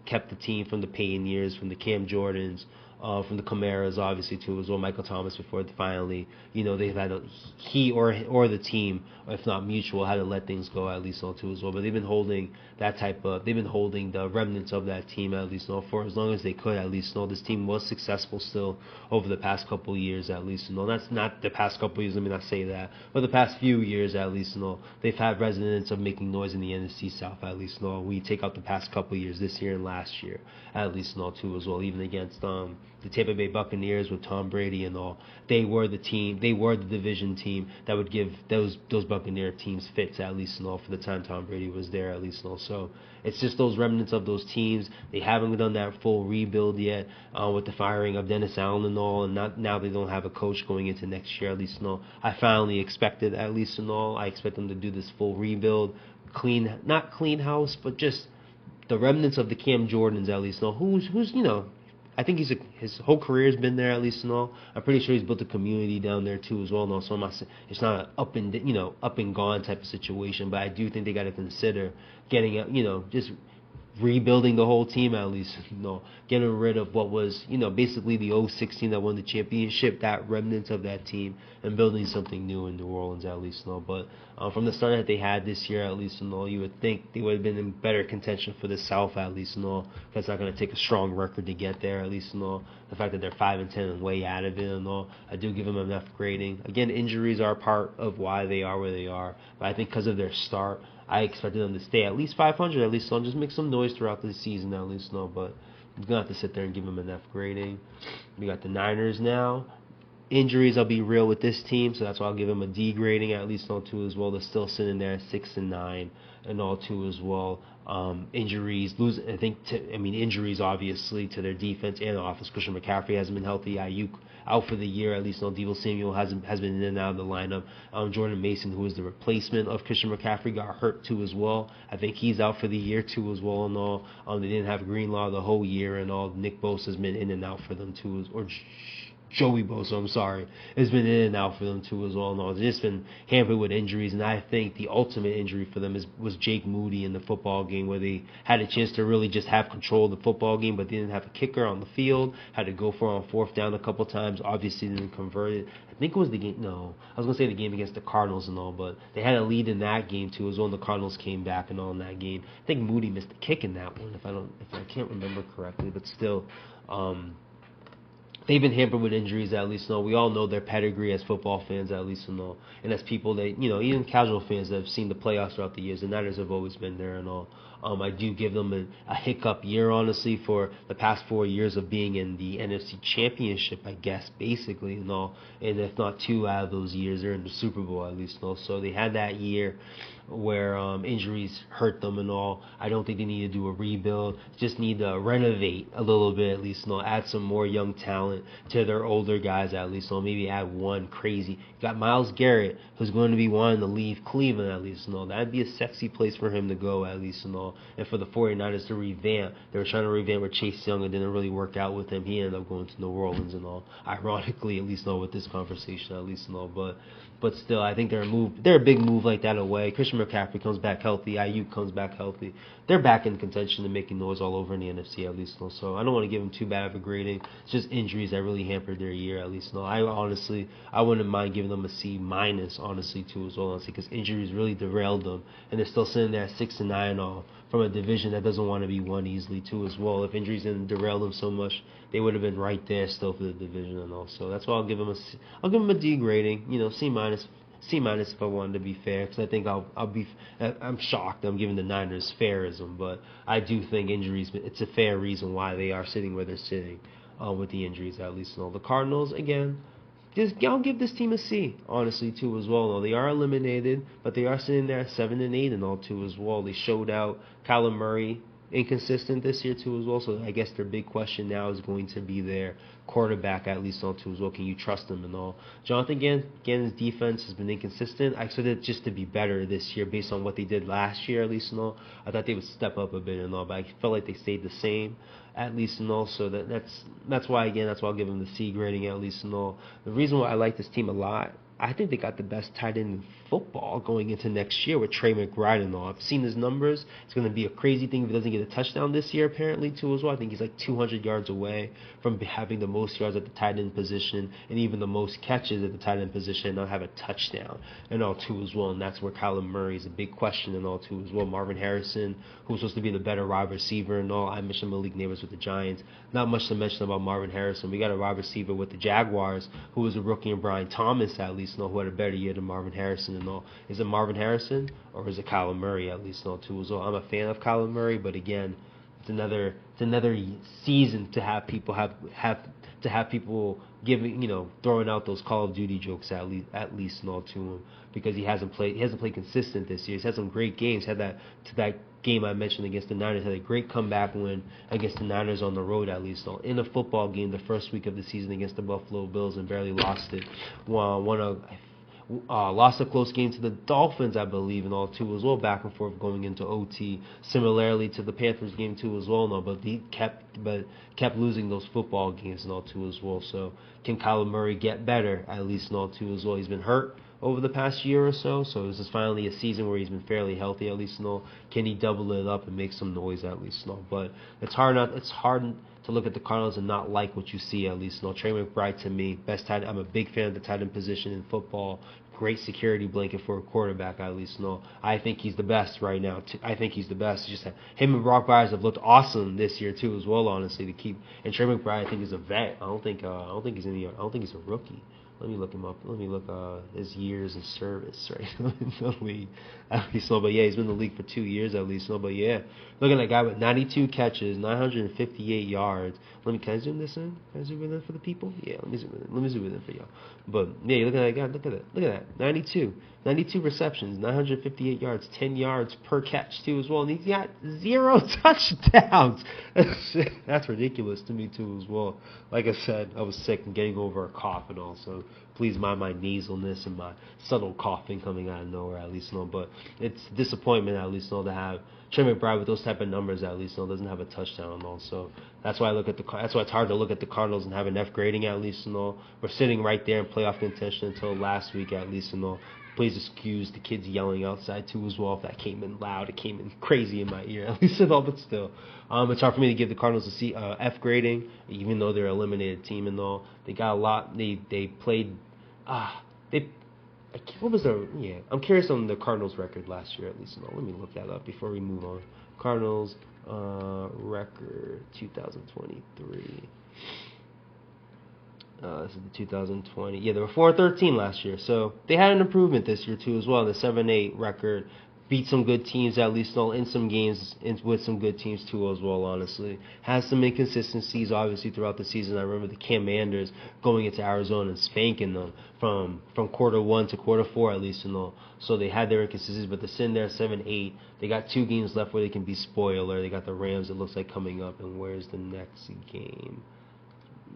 kept the team from the Payton years, from the Cam Jordans, from the Camaras, obviously, too, as well. Michael Thomas before finally, they've had he or the team, if not mutual, had to let things go at least, too, as well. But they've been holding the remnants of that team at least, for as long as they could at least. This team was successful still over the past couple of years at least. That's not the past couple of years. Let me not say that, but the past few years at least. They've had resonance of making noise in the NFC South at least. We take out the past couple of years, this year and last year at least, too, as well. Even against the Tampa Bay Buccaneers with Tom Brady and all, they were the division team that would give those Buccaneer teams fits at least for the time Tom Brady was there at least. So it's just those remnants of those teams. They haven't done that full rebuild yet with the firing of Dennis Allen and all, and now they don't have a coach going into next year at least. I finally expected at least I expect them to do this full rebuild, not clean house, but just the remnants of the Cam Jordans at least. Who's I think his whole career has been there at least and all. I'm pretty sure he's built a community down there too as well. So it's not an up and gone type of situation. But I do think they got to consider getting just rebuilding the whole team at least. Getting rid of what was basically the 06 team that won the championship, that remnants of that team, and building something new in New Orleans at least. But from the start that they had this year at least, you would think they would have been in better contention for the South at least. That's not going to take a strong record to get there at least. The fact that they're 5-10 and way out of it and all, I do give them enough grading. Again, injuries are part of why they are where they are, but I think because of their start, I expected them to stay at least 500 at least, just make some noise throughout the season at least, but I'm going to have to sit there and give them enough grading. We got the Niners now. Injuries, I'll be real with this team, so that's why I'll give them a D grading at least too as well. They're still sitting there at 6-9 and all too as well. Injuries, injuries obviously to their defense and offense. Christian McCaffrey hasn't been healthy. Ayuk out for the year at least. Deebo Samuel has been in and out of the lineup. Jordan Mason, who is the replacement of Christian McCaffrey, got hurt too as well. I think he's out for the year too as well and all. They didn't have Greenlaw the whole year and all. Nick Bosa has been in and out for them too, or Joey Bosa, has been in and out for them too as well. They've just been hampered with injuries, and I think the ultimate injury for them was Jake Moody in the football game, where they had a chance to really just have control of the football game, but they didn't have a kicker on the field, had to go for it on fourth down a couple times, obviously didn't convert it. I think it was the game, no, I was going to say the game against the Cardinals and all, but they had a lead in that game too as well, and the Cardinals came back and all in that game. I think Moody missed a kick in that one, if I can't remember correctly, but still, they've been hampered with injuries at least. We all know their pedigree as football fans at least, and as people that even casual fans that have seen the playoffs throughout the years. The Niners have always been there and all. I do give them a hiccup year, honestly, for the past 4 years of being in the NFC Championship, I guess, basically, and all. And if not 2 out of those years, they're in the Super Bowl at least, and all. So they had that year where injuries hurt them and all. I don't think they need to do a rebuild. Just need to renovate a little bit at least, and all. Add some more young talent to their older guys at least, or maybe add one crazy. You got Myles Garrett, who's going to be wanting to leave Cleveland at least, and all. That'd be a sexy place for him to go at least, and all. And for the 49ers to revamp, they were trying to revamp with Chase Young, and didn't really work out with him. He ended up going to New Orleans and all. Ironically, at least, all with this conversation at least, and all. But still, I think they're a big move like that away. Christian McCaffrey comes back healthy. Ayuk comes back healthy. They're back in contention and making noise all over in the NFC at least. So I don't want to give them too bad of a grading. It's just injuries that really hampered their year at least. I wouldn't mind giving them a C minus honestly too as well, honestly, because injuries really derailed them, and they're still sitting there at 6-9 all from a division that doesn't want to be won easily too as well. If injuries didn't derail them so much, they would have been right there still for the division and all. So that's why I'll give them a D grading. C minus. C minus if I wanted to be fair, because I think I'm shocked I'm giving the Niners fairism, but I do think injuries, it's a fair reason why they are sitting where they're sitting with the injuries at least. And all the Cardinals, again, I'll give this team a C, honestly, too, as well. They are eliminated, but they are sitting there at 7-8 and all, too, as well. They showed out Kyler Murray inconsistent this year, too, as well. So I guess their big question now is going to be their quarterback, at least, all, too, as well. Can you trust him and all? Jonathan Gannon's defense has been inconsistent. I expected it just to be better this year based on what they did last year, at least, and all. I thought they would step up a bit and all, but I felt like they stayed the same, at least, and all. So that's why I'll give them the C grading, at least, and all. The reason why I like this team a lot, I think they got the best tight end in football going into next year with Trey McBride and all. I've seen his numbers. It's going to be a crazy thing if he doesn't get a touchdown this year, apparently, too, as well. I think he's like 200 yards away from having the most yards at the tight end position and even the most catches at the tight end position and not have a touchdown and all, too, as well. And that's where Kyler Murray is a big question and all, too, as well. Marvin Harrison, who's supposed to be the better wide receiver and all. I mentioned Malik Neighbors with the Giants. Not much to mention about Marvin Harrison. We got a wide receiver with the Jaguars who was a rookie, and Brian Thomas, at least, who had a better year than Marvin Harrison and all. Is it Marvin Harrison or is it Kyler Murray, at least, and all, too, as well? I'm a fan of Kyler Murray, but again, it's another season to have people giving, throwing out those Call of Duty jokes at least and all to him, because he hasn't played consistent this year. He's had some great games. Had that game I mentioned against the Niners, had a great comeback win against the Niners on the road, at least. In a football game the first week of the season against the Buffalo Bills and barely lost it. Lost a close game to the Dolphins, I believe, and all, too, as well, back and forth going into OT. Similarly to the Panthers game, too, as well, but he kept losing those football games and all, too, as well. So can Kyler Murray get better, at least, and all, too, as well? He's been hurt over the past year or so this is finally a season where he's been fairly healthy, at least, and all. Can he double it up and make some noise, at least, and all? But it's hard to look at the Cardinals and not like what you see, at least. Trey McBride, to me, best tight end. I'm a big fan of the tight end position in football. Great security blanket for a quarterback, at least. I think he's the best right now. I think he's the best. It's just that him and Brock Bowers have looked awesome this year too, as well. Honestly, and Trey McBride, I think, is a vet. I don't think he's a rookie. Let me look him up. Let me look his years of service right in the league. At least, but yeah, he's been in the league for 2 years at least. But yeah, look at that guy with 92 catches, 958 yards. Can I zoom this in? Can I zoom it in for the people? Yeah, let me zoom it in. Let me zoom it in for y'all. But yeah, look at that guy. Look at that. 92 receptions, 958 yards, 10 yards per catch too as well, and he's got 0 touchdowns. That's ridiculous to me too as well. Like I said, I was sick and getting over a cough and all, so please mind my nasalness and my subtle coughing coming out of nowhere, at least. But it's disappointment, at least, to have Trey McBride with those type of numbers, at least, doesn't have a touchdown and all. So that's why that's why it's hard to look at the Cardinals and have an F grading, at least, and all. We're sitting right there in playoff contention until last week, at least, and all. Please excuse the kids yelling outside too as well. If that came in loud, it came in crazy in my ear, at least, and all. But still, it's hard for me to give the Cardinals a F grading, even though they're an eliminated team and all. They got a lot. They played. What was their? Yeah, I'm curious on the Cardinals' record last year, at least. And all. Let me look that up before we move on. Cardinals record 2023. This is the 2020. Yeah, they were 4-13 last year, so they had an improvement this year too as well. The 7-8 record beat some good teams at least in some games with some good teams too as well, honestly. Has some inconsistencies obviously throughout the season. I remember the Commanders going into Arizona and spanking them from quarter 1 to quarter 4 at least and all. So they had their inconsistencies, but they're sitting there 7-8. They got 2 games left where they can be spoiler. They got the Rams, it looks like, coming up, and where's the next game?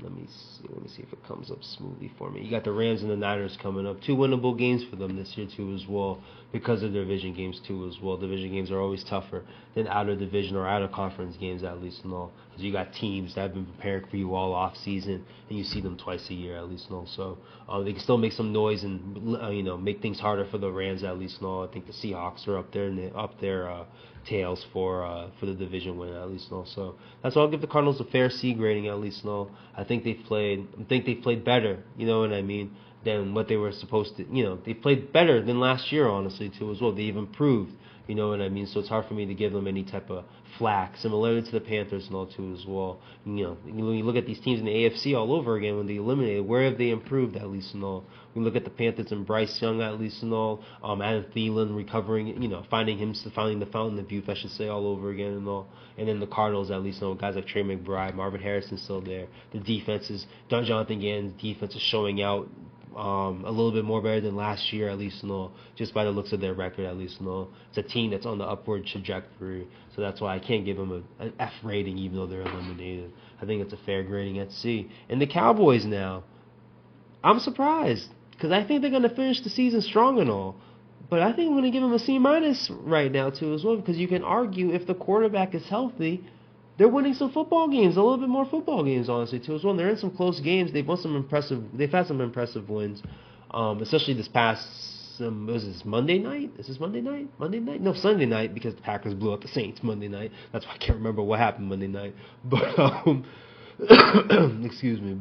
Let me see if it comes up smoothly for me. You got the Rams and the Niners coming up. 2 winnable games for them this year too as well, because of their division games too as well. Division games are always tougher than out of division or out of conference games at least and all, because you got teams that have been preparing for you all off season, and you see them twice a year at least and all. So they can still make some noise and make things harder for the Rams at least and all. I think the Seahawks are up there and up their tails for the division win at least and all. So that's why I'll give the Cardinals a fair C grading at least and all. I think they've played better, you know what I mean, than what they were supposed to. They played better than last year, honestly, too, as well. They've improved, you know what I mean. So it's hard for me to give them any type of flack, similarly to the Panthers and all, too, as well. When you look at these teams in the AFC all over again, when they eliminated, where have they improved, at least and all? We look at the Panthers and Bryce Young, at least and all. Adam Thielen recovering, finding the fountain of youth, I should say, all over again and all. And then the Cardinals, at least, guys like Trey McBride, Marvin Harrison's still there. The defense is, Jonathan Gannon's defense is showing out a little bit more better than last year, at least and all, just by the looks of their record, at least and all. It's a team that's on the upward trajectory, so that's why I can't give them an F rating, even though they're eliminated. I think it's a fair grading at C. And the Cowboys now, I'm surprised, because I think they're going to finish the season strong and all. But I think I'm going to give them a C- right now, too, as well, because you can argue if the quarterback is healthy, they're winning some football games, a little bit more football games, honestly, too, as well. And they're in some close games. They've had some impressive wins, especially this past, was this Monday night? Is this Monday night? Monday night? No, Sunday night, because the Packers blew out the Saints Monday night. That's why I can't remember what happened Monday night. But, excuse me,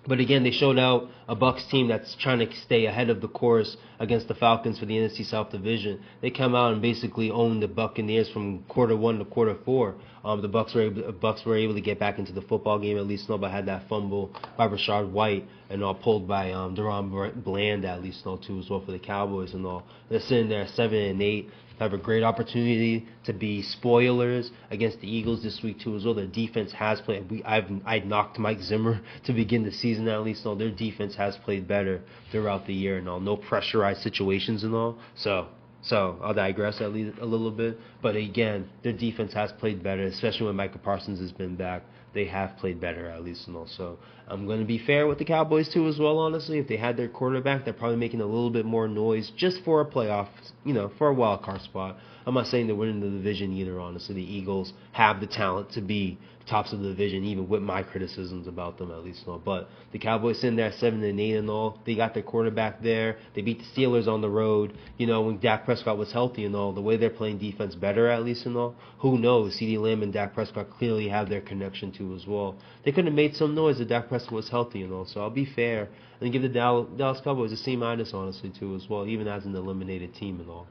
but again, they showed out a Bucs team that's trying to stay ahead of the course against the Falcons for the NFC South Division. They come out and basically owned the Buccaneers from quarter 1 to quarter 4. The Bucs were able to get back into the football game, at least. But had that fumble by Rashad White and all pulled by Deron Bland, at least, too, as well, for the Cowboys and all. They're sitting there 7-8. Have a great opportunity to be spoilers against the Eagles this week too as well. Their defense has played. I knocked Mike Zimmer to begin the season at least. Their defense has played better throughout the year and all. No pressurized situations and all. So I'll digress at least a little bit. But again, their defense has played better, especially when Micah Parsons has been back. They have played better at least and all. So I'm going to be fair with the Cowboys too as well, honestly. If they had their quarterback, they're probably making a little bit more noise just for a playoff, for a wild card spot. I'm not saying they're winning the division either, honestly. The Eagles have the talent to be tops of the division, even with my criticisms about them, at least and all. But the Cowboys sitting there 7-8 and all. They got their quarterback there. They beat the Steelers on the road. When Dak Prescott was healthy and all, the way they're playing defense better, at least and all. Who knows? CeeDee Lamb and Dak Prescott clearly have their connection too as well. They could have made some noise if Dak Prescott was healthy and all. So I'll be fair and give the Dallas Cowboys a C- honestly too as well, even as an eliminated team and all.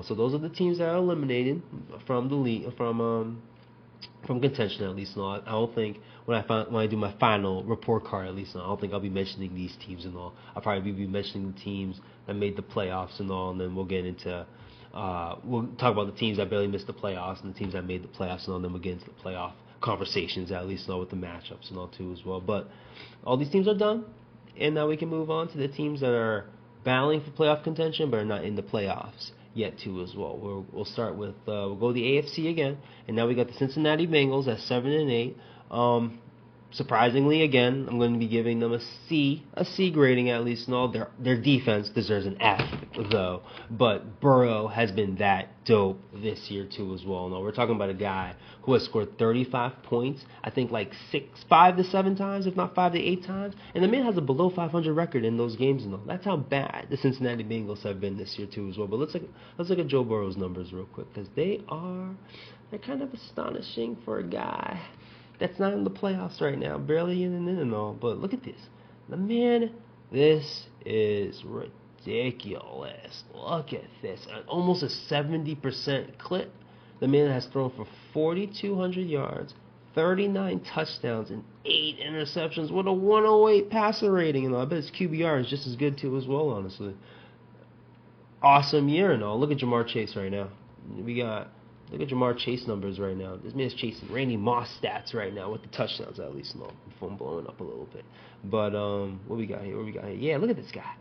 So those are the teams that are eliminated from the league, from contention at least. I don't think when I do my final report card at least, I don't think I'll be mentioning these teams and all. I'll probably be mentioning the teams that made the playoffs and all, and then we'll get into we'll talk about the teams that barely missed the playoffs and the teams that made the playoffs and all. And then we'll get into the playoff conversations at least, with the matchups and all too as well. But all these teams are done, and now we can move on to the teams that are battling for playoff contention but are not in the playoffs yet too as well. We'll start with we'll go to the AFC again, and now we got the Cincinnati Bengals at 7-8. Surprisingly, again, I'm going to be giving them a C grading at least. No, their defense deserves an F though. But Burrow has been that dope this year too as well. Now we're talking about a guy who has scored 35 points, I think like 5 to 7 times, if not 5 to 8 times, and the man has a below 500 record in those games. And all. That's how bad the Cincinnati Bengals have been this year too as well. But let's look at Joe Burrow's numbers real quick, because they're kind of astonishing for a guy that's not in the playoffs right now, barely in and all. But look at this. This is ridiculous. Look at this. Almost a 70% clip. The man has thrown for 4,200 yards, 39 touchdowns, and 8 interceptions with a 108 passer rating. And I bet his QBR is just as good, too, as well, honestly. awesome year and all. Look at Jamar Chase right now. Look at Jamar Chase numbers right now. This man's chasing Randy Moss stats right now with the touchdowns at least. No, phone blowing up a little bit. But what we got here? Yeah, look at this guy.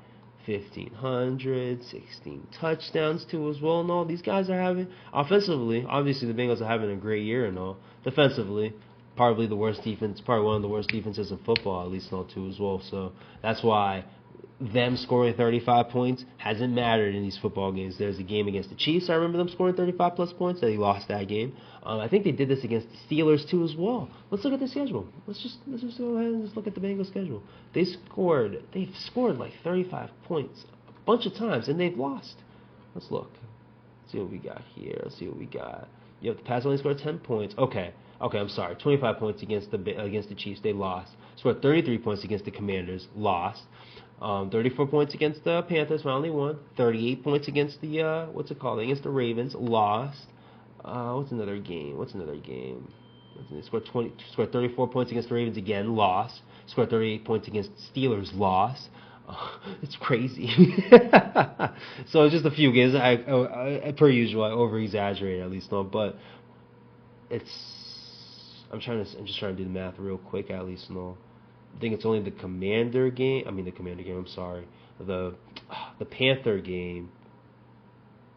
1,500, 16 touchdowns too as well and all. These guys are having, offensively, obviously the Bengals are having a great year and all. Defensively, probably one of the worst defenses in football, at least and all too as well. So that's why them scoring 35 points hasn't mattered in these football games. There's a game against the Chiefs. I remember them scoring 35 plus points. They lost that game. I think they did this against the Steelers too as well. Let's look at the schedule. Let's just go ahead and just look at the Bengals schedule. They've scored like 35 points a bunch of times and they've lost. Let's look. See what we got here. Let's see what we got. The Pats only scored 10 points. Okay, I'm sorry. 25 points against the Chiefs. They lost. Scored 33 points against the Commanders. Lost. 34 points against the Panthers, finally won. 38 points against the against the Ravens, lost. What's another game? Scored 34 points against the Ravens again, lost. Scored 38 points against the Steelers, lost. It's crazy. So just a few games. I per usual, I over exaggerate at least, but I'm just trying to do the math real quick at least, I think it's only the Panther game,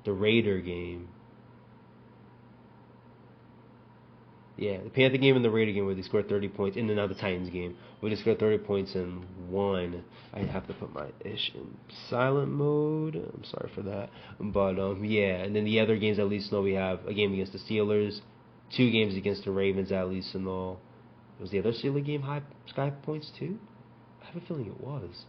the Raider game. Yeah, the Panther game and the Raider game where they scored 30 points, and then now the Titans game where they scored 30 points and won. I have to put my ish in silent mode. I'm sorry for that. But, yeah, and then the other games at least, we have a game against the Steelers, 2 games against the Ravens at least and all. Was the other Steelers game high sky points too? I have a feeling it was.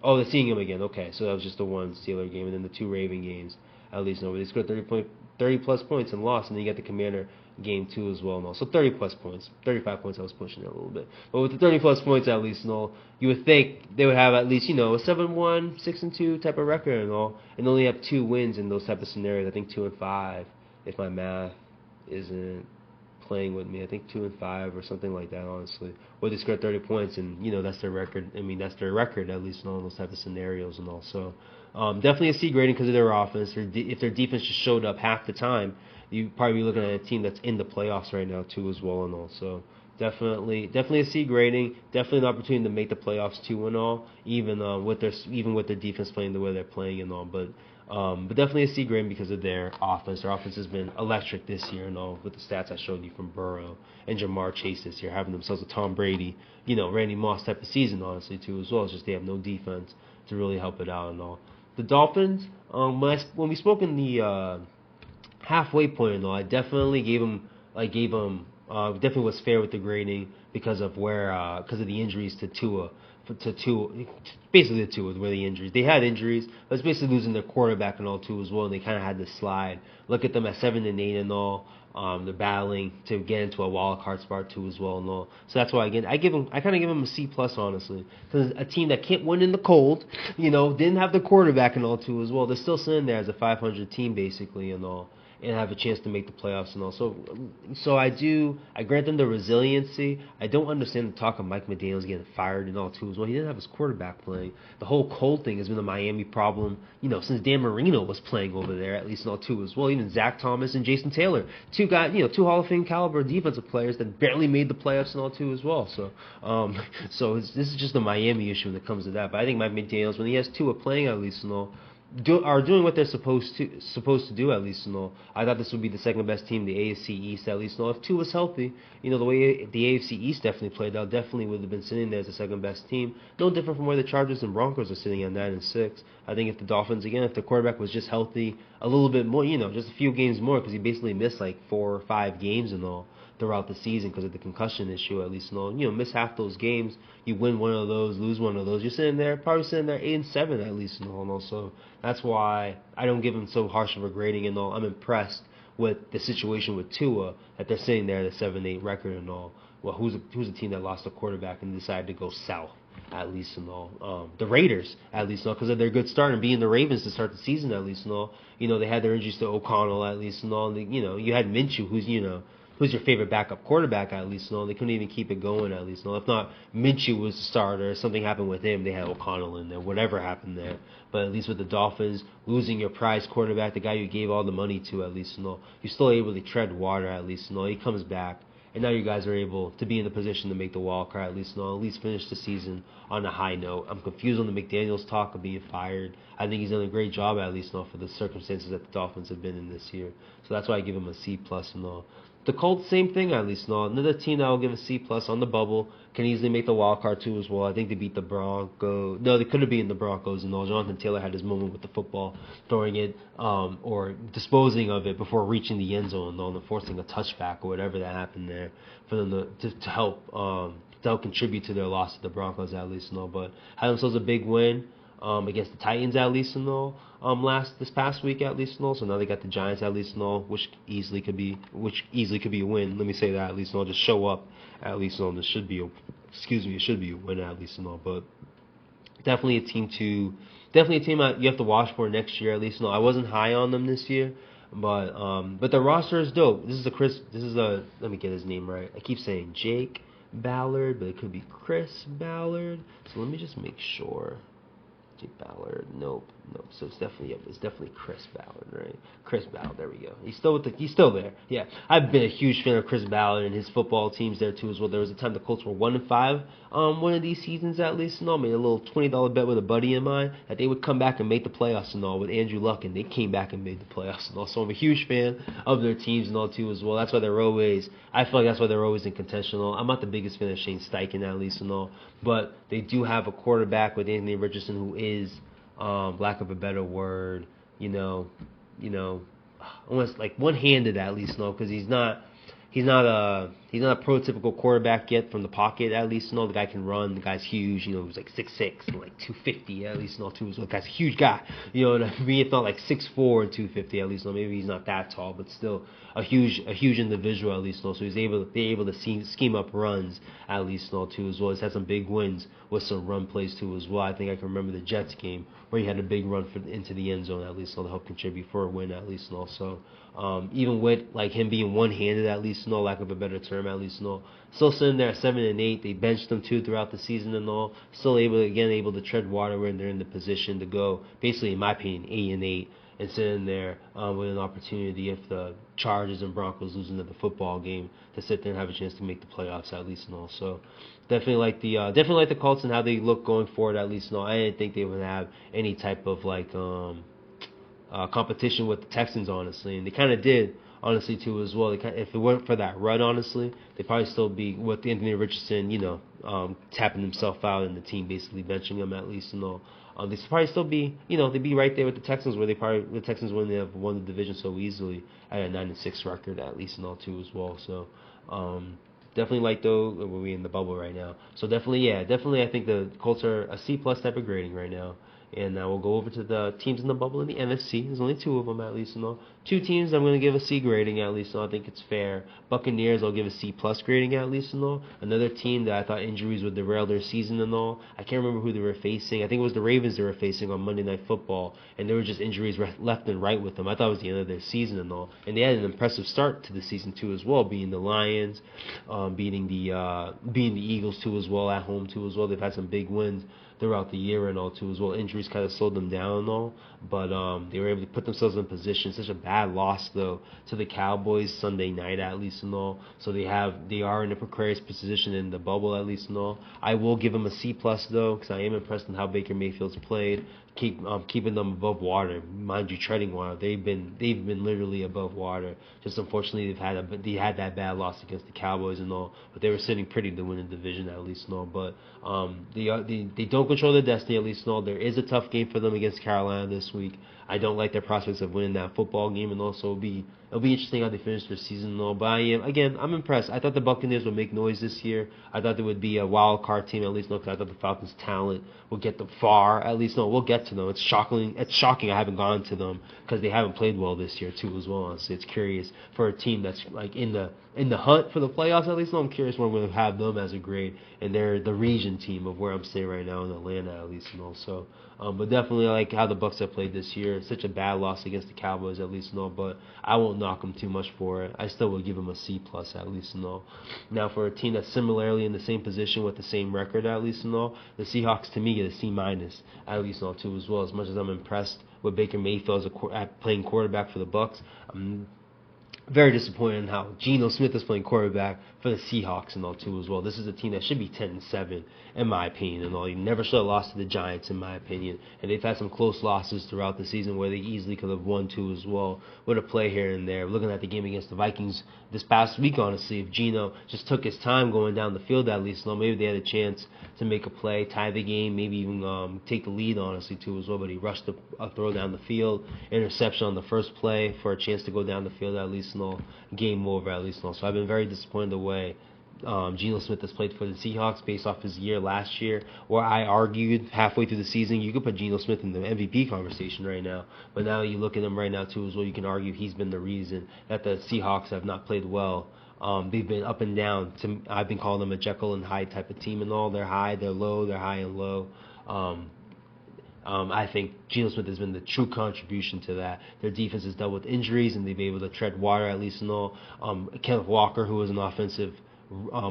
Oh, the seeing him again. Okay, so that was just the one Steeler game, and then the 2 Raven games at least. Where they scored 30 plus points and lost, and then you got the Commander game too as well. So 30 plus points, 35 points. I was pushing it a little bit, but with the 30 plus points at least, you would think they would have at least a 7-1, 6-2 type of record and only have 2 wins in those type of scenarios. I think 2-5 if my math isn't playing with me. I think 2-5 or something like that, honestly. Where they scored 30 points and that's their record. That's their record at least in all those type of scenarios and all. So definitely a C grading because of their offense. If their defense just showed up half the time, you'd probably be looking at a team that's in the playoffs right now too as well and all. So definitely a C grading. Definitely an opportunity to make the playoffs too and all. Even with their defense playing the way they're playing and all, but definitely a C grade because of their offense. Their offense has been electric this year and all with the stats I showed you from Burrow and Jamar Chase this year, having themselves a Tom Brady, Randy Moss type of season, honestly, too, as well. It's just they have no defense to really help it out and all. The Dolphins, when we spoke in the halfway point and all, I definitely definitely was fair with the grading because of the injuries to Tua. Basically the Tua, where the injuries. They had injuries, but it's basically losing their quarterback and all too as well, and they kind of had to slide. Look at them at 7-8 and all. They're battling to get into a wild card spot too as well and all. So that's why again I kind of give them a C plus honestly, because a team that can't win in the cold, didn't have the quarterback and all too as well. They're still sitting there as a 500 team basically and all, and have a chance to make the playoffs and all. So I grant them the resiliency. I don't understand the talk of Mike McDaniels getting fired and all too as well. He didn't have his quarterback playing. The whole cold thing has been a Miami problem, since Dan Marino was playing over there, at least and all too as well. Even Zach Thomas and Jason Taylor, 2 Hall of Fame caliber defensive players that barely made the playoffs and all too as well. So this is just a Miami issue when it comes to that. But I think Mike McDaniels, when he has Tua playing at least and all, are doing what they're supposed to do at least and all. I thought this would be the second best team in the AFC East at least and all. If Tua was healthy, the way the AFC East definitely played out, definitely would have been sitting there as the second best team. No different from where the Chargers and Broncos are sitting at 9-6. I think if the Dolphins again, if the quarterback was just healthy a little bit more, just a few games more, because he basically missed like 4 or 5 games and all throughout the season because of the concussion issue at least and all. Miss half those games, you win one of those, lose one of those, you're probably sitting there 8-7 at least and all. So that's why I don't give them so harsh of a grading and all. I'm impressed with the situation with Tua, that they're sitting there at a 7-8 record and all. Well, who's a team that lost a quarterback and decided to go south at least and all? The Raiders at least and all, because of their good start and being the Ravens to start the season at least and all. They had their injuries to O'Connell at least and all. And you had Minshew, who's who's your favorite backup quarterback at least? No, they couldn't even keep it going at least. No, if not Minshew was the starter, something happened with him. They had O'Connell in there. Whatever happened there, but at least with the Dolphins losing your prize quarterback, the guy you gave all the money to at least, no, you're still able to tread water at least. No, he comes back. And now you guys are able to be in the position to make the wild card at least, no, at least finish the season on a high note. I'm confused on the McDaniels talk of being fired. I think he's done a great job at least, no, for the circumstances that the Dolphins have been in this year. So that's why I give him a C plus and all. The Colts, same thing at least, no. Another team that I'll give a C plus on the bubble, can easily make the wild card too as well. I think they beat the Broncos. No, they could have beaten the Broncos and all. Jonathan Taylor had his moment with the football, throwing it or disposing of it before reaching the end zone and forcing a touchback or whatever that happened there for them to help contribute to their loss to the Broncos at least, no. But had themselves a big win against the Titans at least, no. This past week at least, no. So now they got the Giants at least, no, which easily could be a win. Let me say that at least, no. Just show up at least, no. It should be a win at least, no. But definitely a team you have to watch for next year at least, no. I wasn't high on them this year. But the roster is dope. Let me get his name right. I keep saying Jake Ballard, but it could be Chris Ballard. So let me just make sure. Jake Ballard. Nope. So it's definitely Chris Ballard, right? Chris Ballard. There we go. He's still there. Yeah, I've been a huge fan of Chris Ballard and his football teams there too as well. There was a time the Colts were 1-5 one of these seasons at least. And all made a little $20 bet with a buddy of mine that they would come back and make the playoffs and all with Andrew Luck, and they came back and made the playoffs and all. So I'm a huge fan of their teams and all too as well. I feel like that's why they're always in contention. And all. I'm not the biggest fan of Shane Steichen at least and all, but they do have a quarterback with Anthony Richardson who is, lack of a better word, almost like one-handed at least, no, because he's not a prototypical quarterback yet from the pocket at least, no. The guy can run. The guy's huge, he's like 6'6", and like 250 at least, no, too. So the guy's a huge guy, what I mean? If not like 6'4" and 250 at least, no. Maybe he's not that tall, but still a huge individual at least, no. So he's able to scheme up runs at least, no, too as well. He's had some big wins with some run plays too as well. I think I can remember the Jets game where he had a big run into the end zone at least, no, to help contribute for a win at least, no. So even with like him being one-handed at least, no, lack of a better term at least, no, still sitting there at 7-8. They benched him too throughout the season and all. Still able to tread water when they're in the position to go, basically in my opinion, 8-8. And sitting there with an opportunity, if the Chargers and Broncos losing to the football game, to sit there and have a chance to make the playoffs at least and all. So definitely like the Colts and how they look going forward at least and all. I didn't think they would have any type of like competition with the Texans honestly, and they kind of did honestly too as well. If it weren't for that run honestly, they'd probably still be with Anthony Richardson, tapping himself out and the team basically benching him at least and all. They'd probably still be, they'd be right there with the Texans, where the Texans wouldn't have won the division so easily at a 9-6 record at least and all too as well. So definitely like those. We're in the bubble right now, so definitely I think the Colts are a C+ type of grading right now. And now we'll go over to the teams in the bubble in the NFC. There's only two of them at least, Two teams I'm going to give a C grading at least, I think it's fair. Buccaneers, I'll give a C+ grading at least, Another team that I thought injuries would derail their season and all. I can't remember who they were facing. I think it was the Ravens they were facing on Monday Night Football, and there were just injuries left and right with them. I thought it was the end of their season and all. And they had an impressive start to the season too as well, beating the Lions, beating the Eagles too as well, at home too as well. They've had some big wins throughout the year and all too as well. Injuries kind of slowed them down and all, but they were able to put themselves in position. Such a bad loss though to the Cowboys Sunday night at least and all. So they are in a precarious position in the bubble at least and all. I will give them a C+ though, because I am impressed in how Baker Mayfield's played, keeping them above water. Mind you, treading water. They've been literally above water. Just unfortunately they had that bad loss against the Cowboys and all, but they were sitting pretty to win the division at least and all. But they don't control their destiny at least and all. There is a tough game for them against Carolina this week. I don't like their prospects of winning that football game, and also it'll be interesting how they finish their season and all. But I'm impressed. I thought the Buccaneers would make noise this year. I thought they would be a wild card team at least, because I thought the Falcons' talent would get them far at least. No, we'll get to them. It's shocking I haven't gone to them because they haven't played well this year too as well. Honestly, it's curious for a team that's like in the hunt for the playoffs at least. No, I'm curious where I'm going to have them as a grade, and they're the region team of where I'm staying right now in Atlanta at least. And also But definitely I like how the Bucks have played this year. It's such a bad loss against the Cowboys, at least, but I won't knock them too much for it. I still would give them a C plus, at least, Now for a team that's similarly in the same position with the same record, at least, the Seahawks to me get a C minus, at least, too, as well. As much as I'm impressed with Baker Mayfield at playing quarterback for the Bucks, I'm very disappointed in how Geno Smith is playing quarterback for the Seahawks and all too as well. This is a team that should be 10-7 in my opinion and all. You never should have lost to the Giants in my opinion, and they've had some close losses throughout the season where they easily could have won too as well with a play here and there. Looking at the game against the Vikings this past week, honestly, if Geno just took his time going down the field at least, maybe they had a chance to make a play, tie the game, maybe even take the lead honestly too as well. But he rushed a throw down the field, interception on the first play for a chance to go down the field at least. Game over at least. So I've been very disappointed the way Geno Smith has played for the Seahawks based off his year last year, where I argued halfway through the season you could put Geno Smith in the MVP conversation right now. But now you look at him right now too as well, you can argue he's been the reason that the Seahawks have not played well. They've been up and down. I've been calling them a Jekyll and Hyde type of team and all. They're high, they're low, they're high and low. I think Geno Smith has been the true contribution to that. Their defense has dealt with injuries, and they've been able to tread water, at least in all. Kenneth Walker, who was an offensive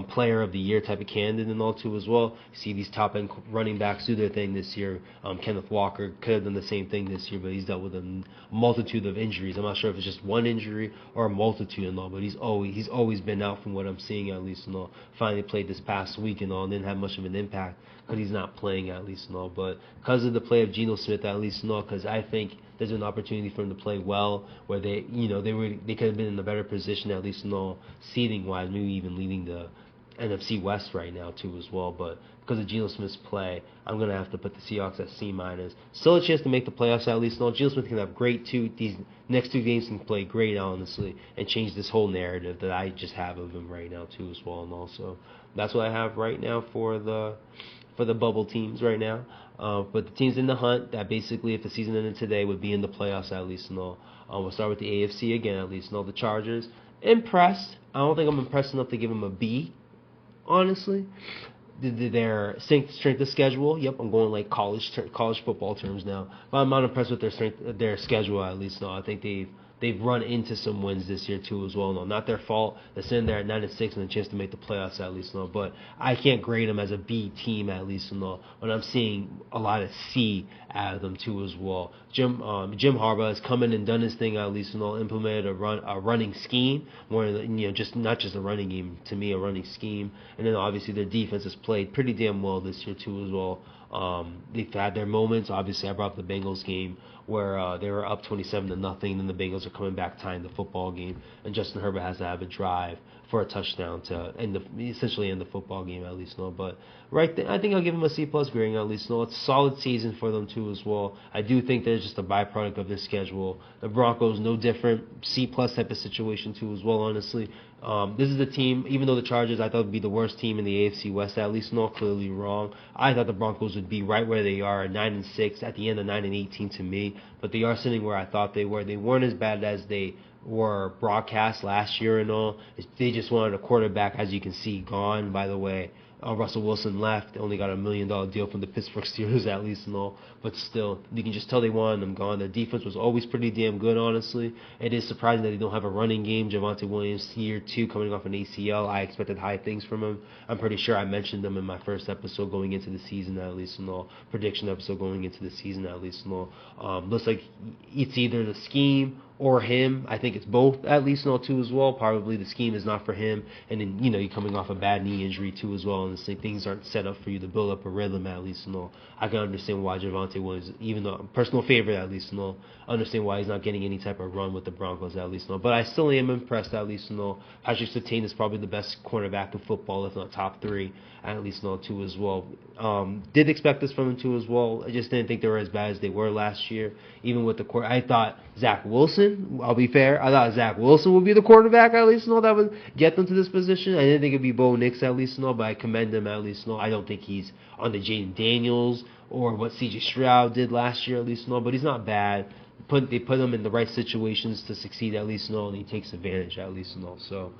player of the year type of candidate and all too as well. You see these top end running backs do their thing this year. Kenneth Walker could have done the same thing this year, but he's dealt with a multitude of injuries. I'm not sure if it's just one injury or a multitude and all, but he's always been out from what I'm seeing at least and all. Finally played this past week and all, and didn't have much of an impact because he's not playing at least and all. But because of the play of Geno Smith at least and all, because I think there's an opportunity for him to play well, where they could have been in a better position at least in all seeding wise, maybe even leading the NFC West right now too as well. But because of Geno Smith's play, I'm gonna have to put the Seahawks at C minus. Still a chance to make the playoffs at least. No, Geno Smith can have these next two games can play great honestly and change this whole narrative that I just have of him right now too as well. And also that's what I have right now for the bubble teams right now. But the teams in the hunt that basically, if the season ended today, would be in the playoffs at least and all. We'll start with the AFC again at least and all. The Chargers, impressed. I don't think I'm impressed enough to give them a B, honestly. Their strength of schedule, yep, I'm going like college football terms now. But I'm not impressed with their schedule at least. No, I think they've run into some wins this year too as well. No, not their fault. They're sitting there at 9-6 and a chance to make the playoffs at least. No, but I can't grade them as a B team at least. No, when I'm seeing a lot of C out of them too as well. Jim Harbaugh has come in and done his thing at least. No, implemented a running scheme, more just not just a running game, to me a running scheme. And then obviously their defense has played pretty damn well this year too as well. They've had their moments. Obviously, I brought up the Bengals game where they were up 27-0, and then the Bengals are coming back tying the football game, and Justin Herbert has to have a drive for a touchdown to essentially end the football game at least. No, but I think I'll give them a C plus grading at least. No, it's a solid season for them too as well. I do think they're just a byproduct of their schedule. The Broncos, no different, C plus type of situation too as well. Honestly, this is the team. Even though the Chargers I thought would be the worst team in the AFC West, at least, no, clearly wrong. I thought the Broncos would be right where they are at 9-6 at the end of 9-18 to me, but they are sitting where I thought they were. They weren't as bad as they were broadcast last year and all. They just wanted a quarterback, as you can see, gone, by the way. Russell Wilson left, only got $1 million deal from the Pittsburgh Steelers at least and all, but still, you can just tell they wanted him gone. Their defense was always pretty damn good, honestly. It is surprising that they don't have a running game. Javonte Williams, year 2, coming off an ACL. I expected high things from him. I'm pretty sure I mentioned them in my first episode going into the season at least and all, prediction episode going into the season at least and all. Looks like it's either the scheme or him. I think it's both at least and all too as well. Probably the scheme is not for him, and then you're coming off a bad knee injury too as well, and things aren't set up for you to build up a rhythm at least and all. I can understand why Javonte Williams, even though personal favorite at least and all, understand why he's not getting any type of run with the Broncos at least and all. But I still am impressed at least and all. Patrick Surtain is probably the best cornerback in football, if not top 3 at least and all too as well. Did expect this from him too as well. I just didn't think they were as bad as they were last year. Even with the I thought Zach Wilson, I'll be fair, I thought Zach Wilson would be the quarterback at least and all that would get them to this position. I didn't think it'd be Bo Nix at least and all, but I commend him at least and all. I don't think he's on the Jaden Daniels or what C.J. Stroud did last year at least and all, but he's not bad. they put him in the right situations to succeed at least, and he takes advantage at least, So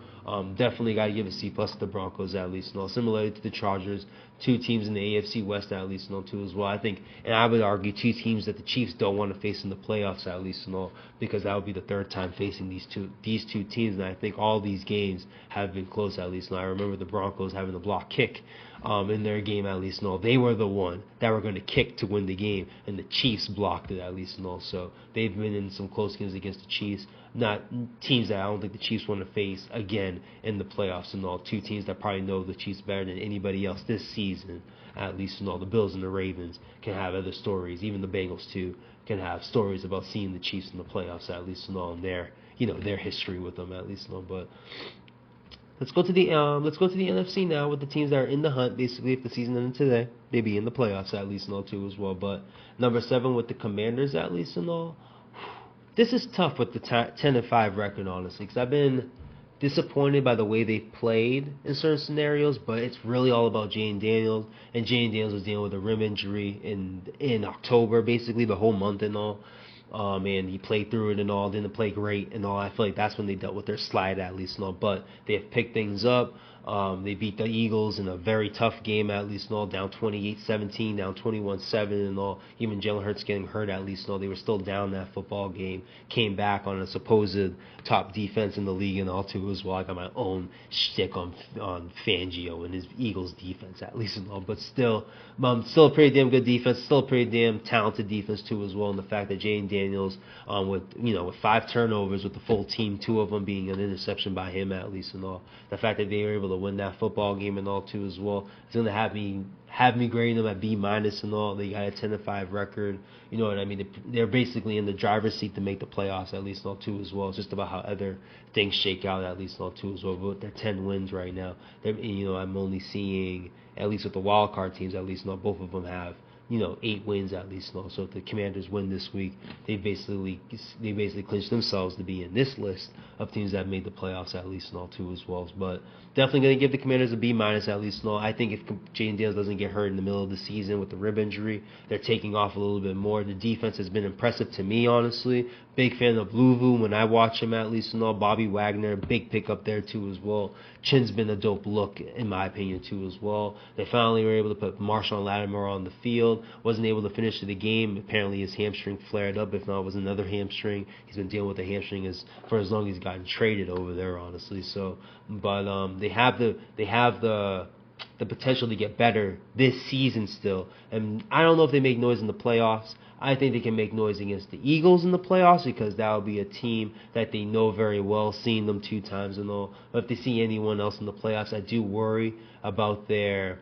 definitely got to give a C plus to the Broncos at least, Similarly to the Chargers, two teams in the AFC West at least, too as well. I think, and I would argue, two teams that the Chiefs don't want to face in the playoffs at least, because that would be the third time facing these two teams, and I think all these games have been close at least. I remember the Broncos having the block kick in their game at least. They were the one that were going to kick to win the game, and the Chiefs blocked it at least. So they've been in some close games against the Chiefs, not teams that I don't think the Chiefs want to face again in the playoffs and all. Two teams that probably know the Chiefs better than anybody else this season at least. The Bills and the Ravens can have other stories. Even the Bengals too can have stories about seeing the Chiefs in the playoffs at least and their history with them at least. But let's go to the NFC now with the teams that are in the hunt. Basically, if the season ended today, they'd be in the playoffs at least too as well. But number 7 with the Commanders at least and all. This is tough with the 10-5 record, honestly, because I've been disappointed by the way they've played in certain scenarios, but it's really all about Jayden Daniels, and Jayden Daniels was dealing with a rim injury in October, basically the whole month and all. And he played through it and all, didn't play great and all. I feel like that's when they dealt with their slide at least and all. But they have picked things up. They beat the Eagles in a very tough game at least and all, down 28-17, down 21-7 and all. Even Jalen Hurts getting hurt at least and all. They were still down that football game. Came back on a supposed top defense in the league and all too as well. I got my own shtick on Fangio and his Eagles defense at least and all. But still a pretty damn good defense. Still a pretty damn talented defense too as well. And the fact that Jayden Daniels with 5 turnovers with the full team, 2 of them being an interception by him at least and all. The fact that they were able to win that football game and all too as well. It's gonna have me grading them at B- and all. They got a 10-5 record. You know what I mean? They're basically in the driver's seat to make the playoffs at least and all too as well. It's just about how other things shake out at least and all too as well. But they're 10 wins right now. I'm only seeing, at least with the wild card teams at least, both of them have 8 wins at least. So if the Commanders win this week, they basically clinched themselves to be in this list of teams that made the playoffs at least too as well. But definitely going to give the Commanders a B- at least. I think if Jayden Daniels doesn't get hurt in the middle of the season with the rib injury, they're taking off a little bit more. The defense has been impressive to me, honestly. Big fan of Luvu when I watch him at least. Bobby Wagner, big pickup there too as well. Chin's been a dope look in my opinion too as well. They finally were able to put Marshawn Lattimore on the field. Wasn't able to finish the game. Apparently his hamstring flared up. If not, it was another hamstring. He's been dealing with the hamstring for as long as he's gotten traded over there, honestly. So, but they have the potential to get better this season still. And I don't know if they make noise in the playoffs. I think they can make noise against the Eagles in the playoffs because that will be a team that they know very well, seeing them 2 times and all. But if they see anyone else in the playoffs, I do worry about their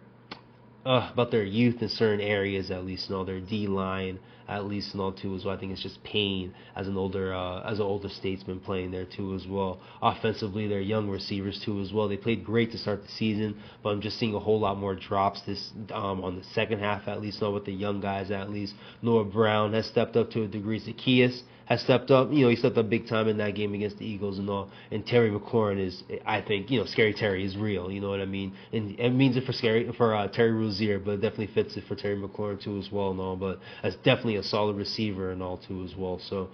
youth in certain areas at least, their D-line at least and all too as well. I think it's just pain as an older statesman playing there too as well. Offensively, they're young receivers too as well. They played great to start the season, but I'm just seeing a whole lot more drops this on the second half at least, with the young guys at least. Noah Brown has stepped up to a degree. Zacchaeus has stepped up. He stepped up big time in that game against the Eagles and all. And Terry McLaurin is, I think, Scary Terry is real. You know what I mean? And it means it for Terry Rozier, but it definitely fits it for Terry McLaurin too as well and all. But that's definitely a solid receiver and all too as well. So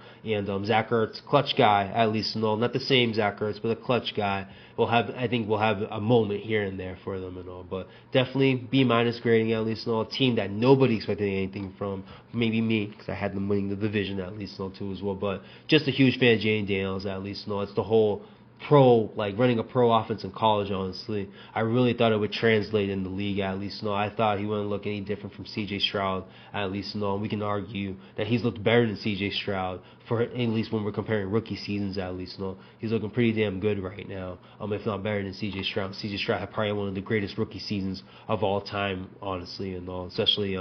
Zach Ertz, clutch guy at least and all. Not the same Zach Ertz, but a clutch guy. We'll have a moment here and there for them and all. But definitely B- grading at least and all. A team that nobody expected anything from. Maybe me, because I had them winning the division at least and all too as well. But just a huge fan of Jayden Daniels at least and all. It's the whole running a pro offense in college, honestly. I really thought it would translate in the league at least. I thought he wouldn't look any different from C.J. Stroud at least. And we can argue that he's looked better than C.J. Stroud for at least when we're comparing rookie seasons at least. He's looking pretty damn good right now, if not better than C.J. Stroud. C.J. Stroud had probably one of the greatest rookie seasons of all time, honestly, and all, especially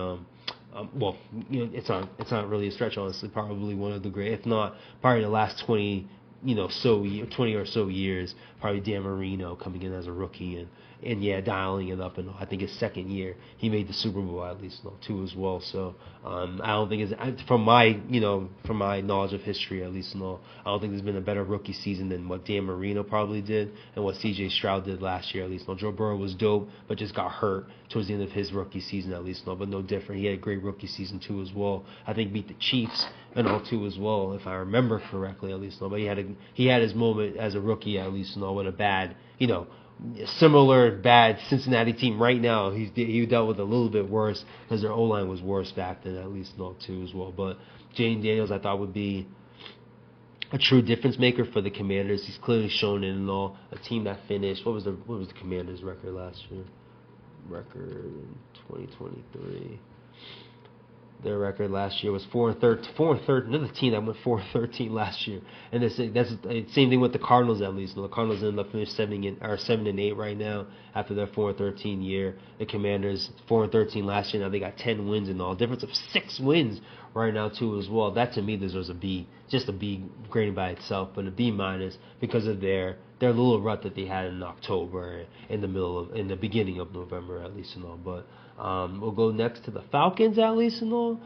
it's not really a stretch, honestly. Probably one of the great, if not probably the last 20 or so years, probably Dan Marino coming in as a rookie and dialing it up. And I think his second year, he made the Super Bowl at least, too, as well. So I don't think from my knowledge of history at least, I don't think there's been a better rookie season than what Dan Marino probably did and what C.J. Stroud did last year at least. Joe Burrow was dope, but just got hurt towards the end of his rookie season at least, but no different. He had a great rookie season too as well. I think beat the Chiefs and all too as well, if I remember correctly at least. But he had his moment as a rookie at least, with a bad, similar bad Cincinnati team right now. He dealt with a little bit worse because their O-line was worse back then at least too as well. But Jane Daniels I thought would be a true difference maker for the Commanders. He's clearly shown it and all. A team that finished, what was the Commanders' record last year? Record in 2023. Their record last year was 4-13. Another team that went 4-13 last year, and that's the same thing with the Cardinals at least. The Cardinals ended up finishing 7-8 right now after their 4-13 year. The Commanders 4-13 last year. Now they got 10 wins and all. Difference of 6 wins right now too as well. That to me deserves a B, just a B graded by itself, but a B minus because of their little rut that they had in October, in the beginning of November at least and all. But we'll go next to the Falcons at least and all,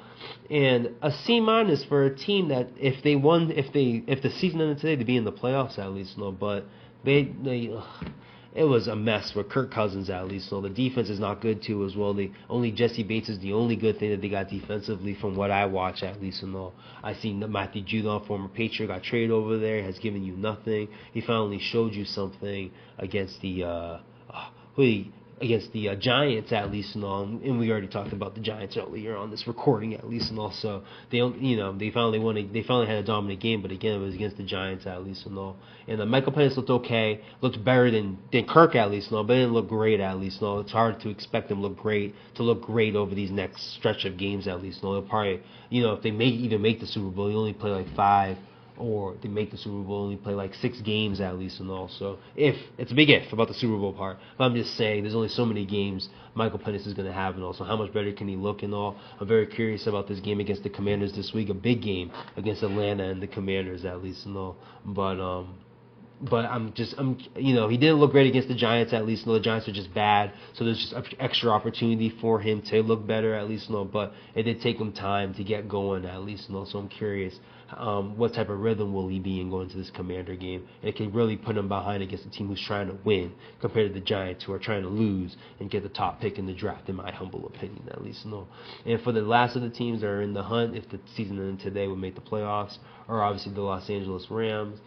and a C minus for a team that if the season ended today, they'd be in the playoffs at least and all. But it was a mess for Kirk Cousins at least. So the defense is not good too as well. Only Jesse Bates is the only good thing that they got defensively from what I watch at least and all. I seen Matthew Judon, former Patriot, got traded over there, has given you nothing. He finally showed you something against the Giants at least and all, and we already talked about the Giants earlier on this recording at least and all. So they finally won. They finally had a dominant game, but again it was against the Giants at least and all. And Michael Penix looked okay, looked better than Kirk at least and all, but it didn't look great at least and all. It's hard to expect them to look great over these next stretch of games at least and all. They'll probably if they even make the Super Bowl, they only play like 5. Or they make the Super Bowl, only play like 6 games at least and all. So it's a big if about the Super Bowl part. But I'm just saying there's only so many games Michael Penix is going to have and all. So how much better can he look and all? I'm very curious about this game against the Commanders this week. A big game against Atlanta and the Commanders at least and all. But he didn't look great against the Giants at least. No, the Giants are just bad, so there's just extra opportunity for him to look better at least. No, but it did take him time to get going at least. No, so I'm curious, what type of rhythm will he be in going to this Commander game? And it can really put him behind against a team who's trying to win compared to the Giants who are trying to lose and get the top pick in the draft, in my humble opinion at least. No, and for the last of the teams that are in the hunt, if the season ended today, would make the playoffs, are obviously the Los Angeles Rams.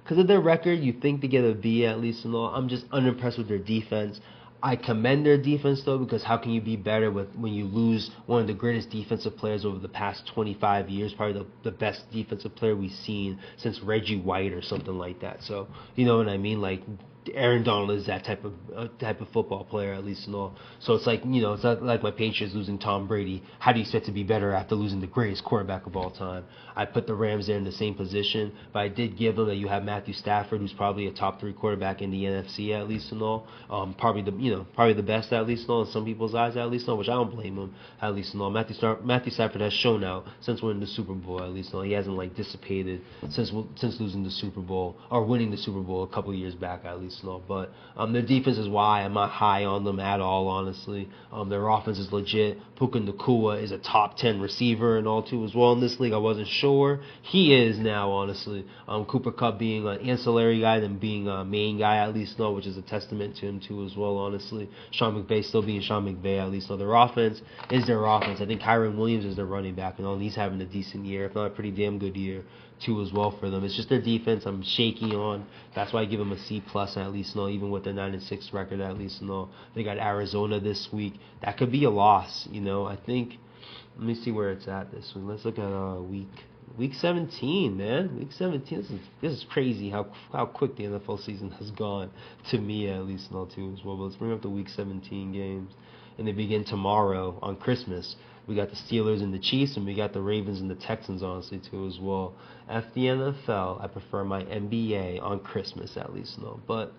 Because of their record, you think they get a B at least and all. I'm just unimpressed with their defense. I commend their defense though, because how can you be better when you lose one of the greatest defensive players over the past 25 years, probably the best defensive player we've seen since Reggie White or something like that. So you know what I mean, like. Aaron Donald is that type of football player at least and all. So it's like it's not like my Patriots losing Tom Brady. How do you expect to be better after losing the greatest quarterback of all time? I put the Rams there in the same position, but I did give them that you have Matthew Stafford, who's probably a top 3 quarterback in the NFC at least and all. Probably the best at least and all in some people's eyes at least and all, which I don't blame him at least and all. Matthew Stafford has shown out since winning the Super Bowl at least and all. He hasn't dissipated since losing the Super Bowl or winning the Super Bowl a couple years back at least. But their defense is why I'm not high on them at all, honestly. Their offense is legit. Puka Nacua is a top 10 receiver and all too as well in this league. I wasn't sure. He is now, honestly. Cooper Kupp being an ancillary guy than being a main guy at least, which is a testament to him too as well, honestly. Sean McVay still being Sean McVay at least. Their offense is their offense. I think Kyron Williams is their running back and all. He's having a decent year, if not a pretty damn good year too as well for them. It's just their defense I'm shaky on. That's why I give them a C plus at least, even with their 9-6 record at least. They got Arizona this week. That could be a loss. I think. Let me see where it's at this week. Let's look at week 17, man. Week 17. This is crazy how quick the NFL season has gone, to me at least, too as well. But let's bring up the week 17 games, and they begin tomorrow on Christmas. We got the Steelers and the Chiefs, and we got the Ravens and the Texans, honestly, too, as well. F the NFL, I prefer my NBA on Christmas, at least, But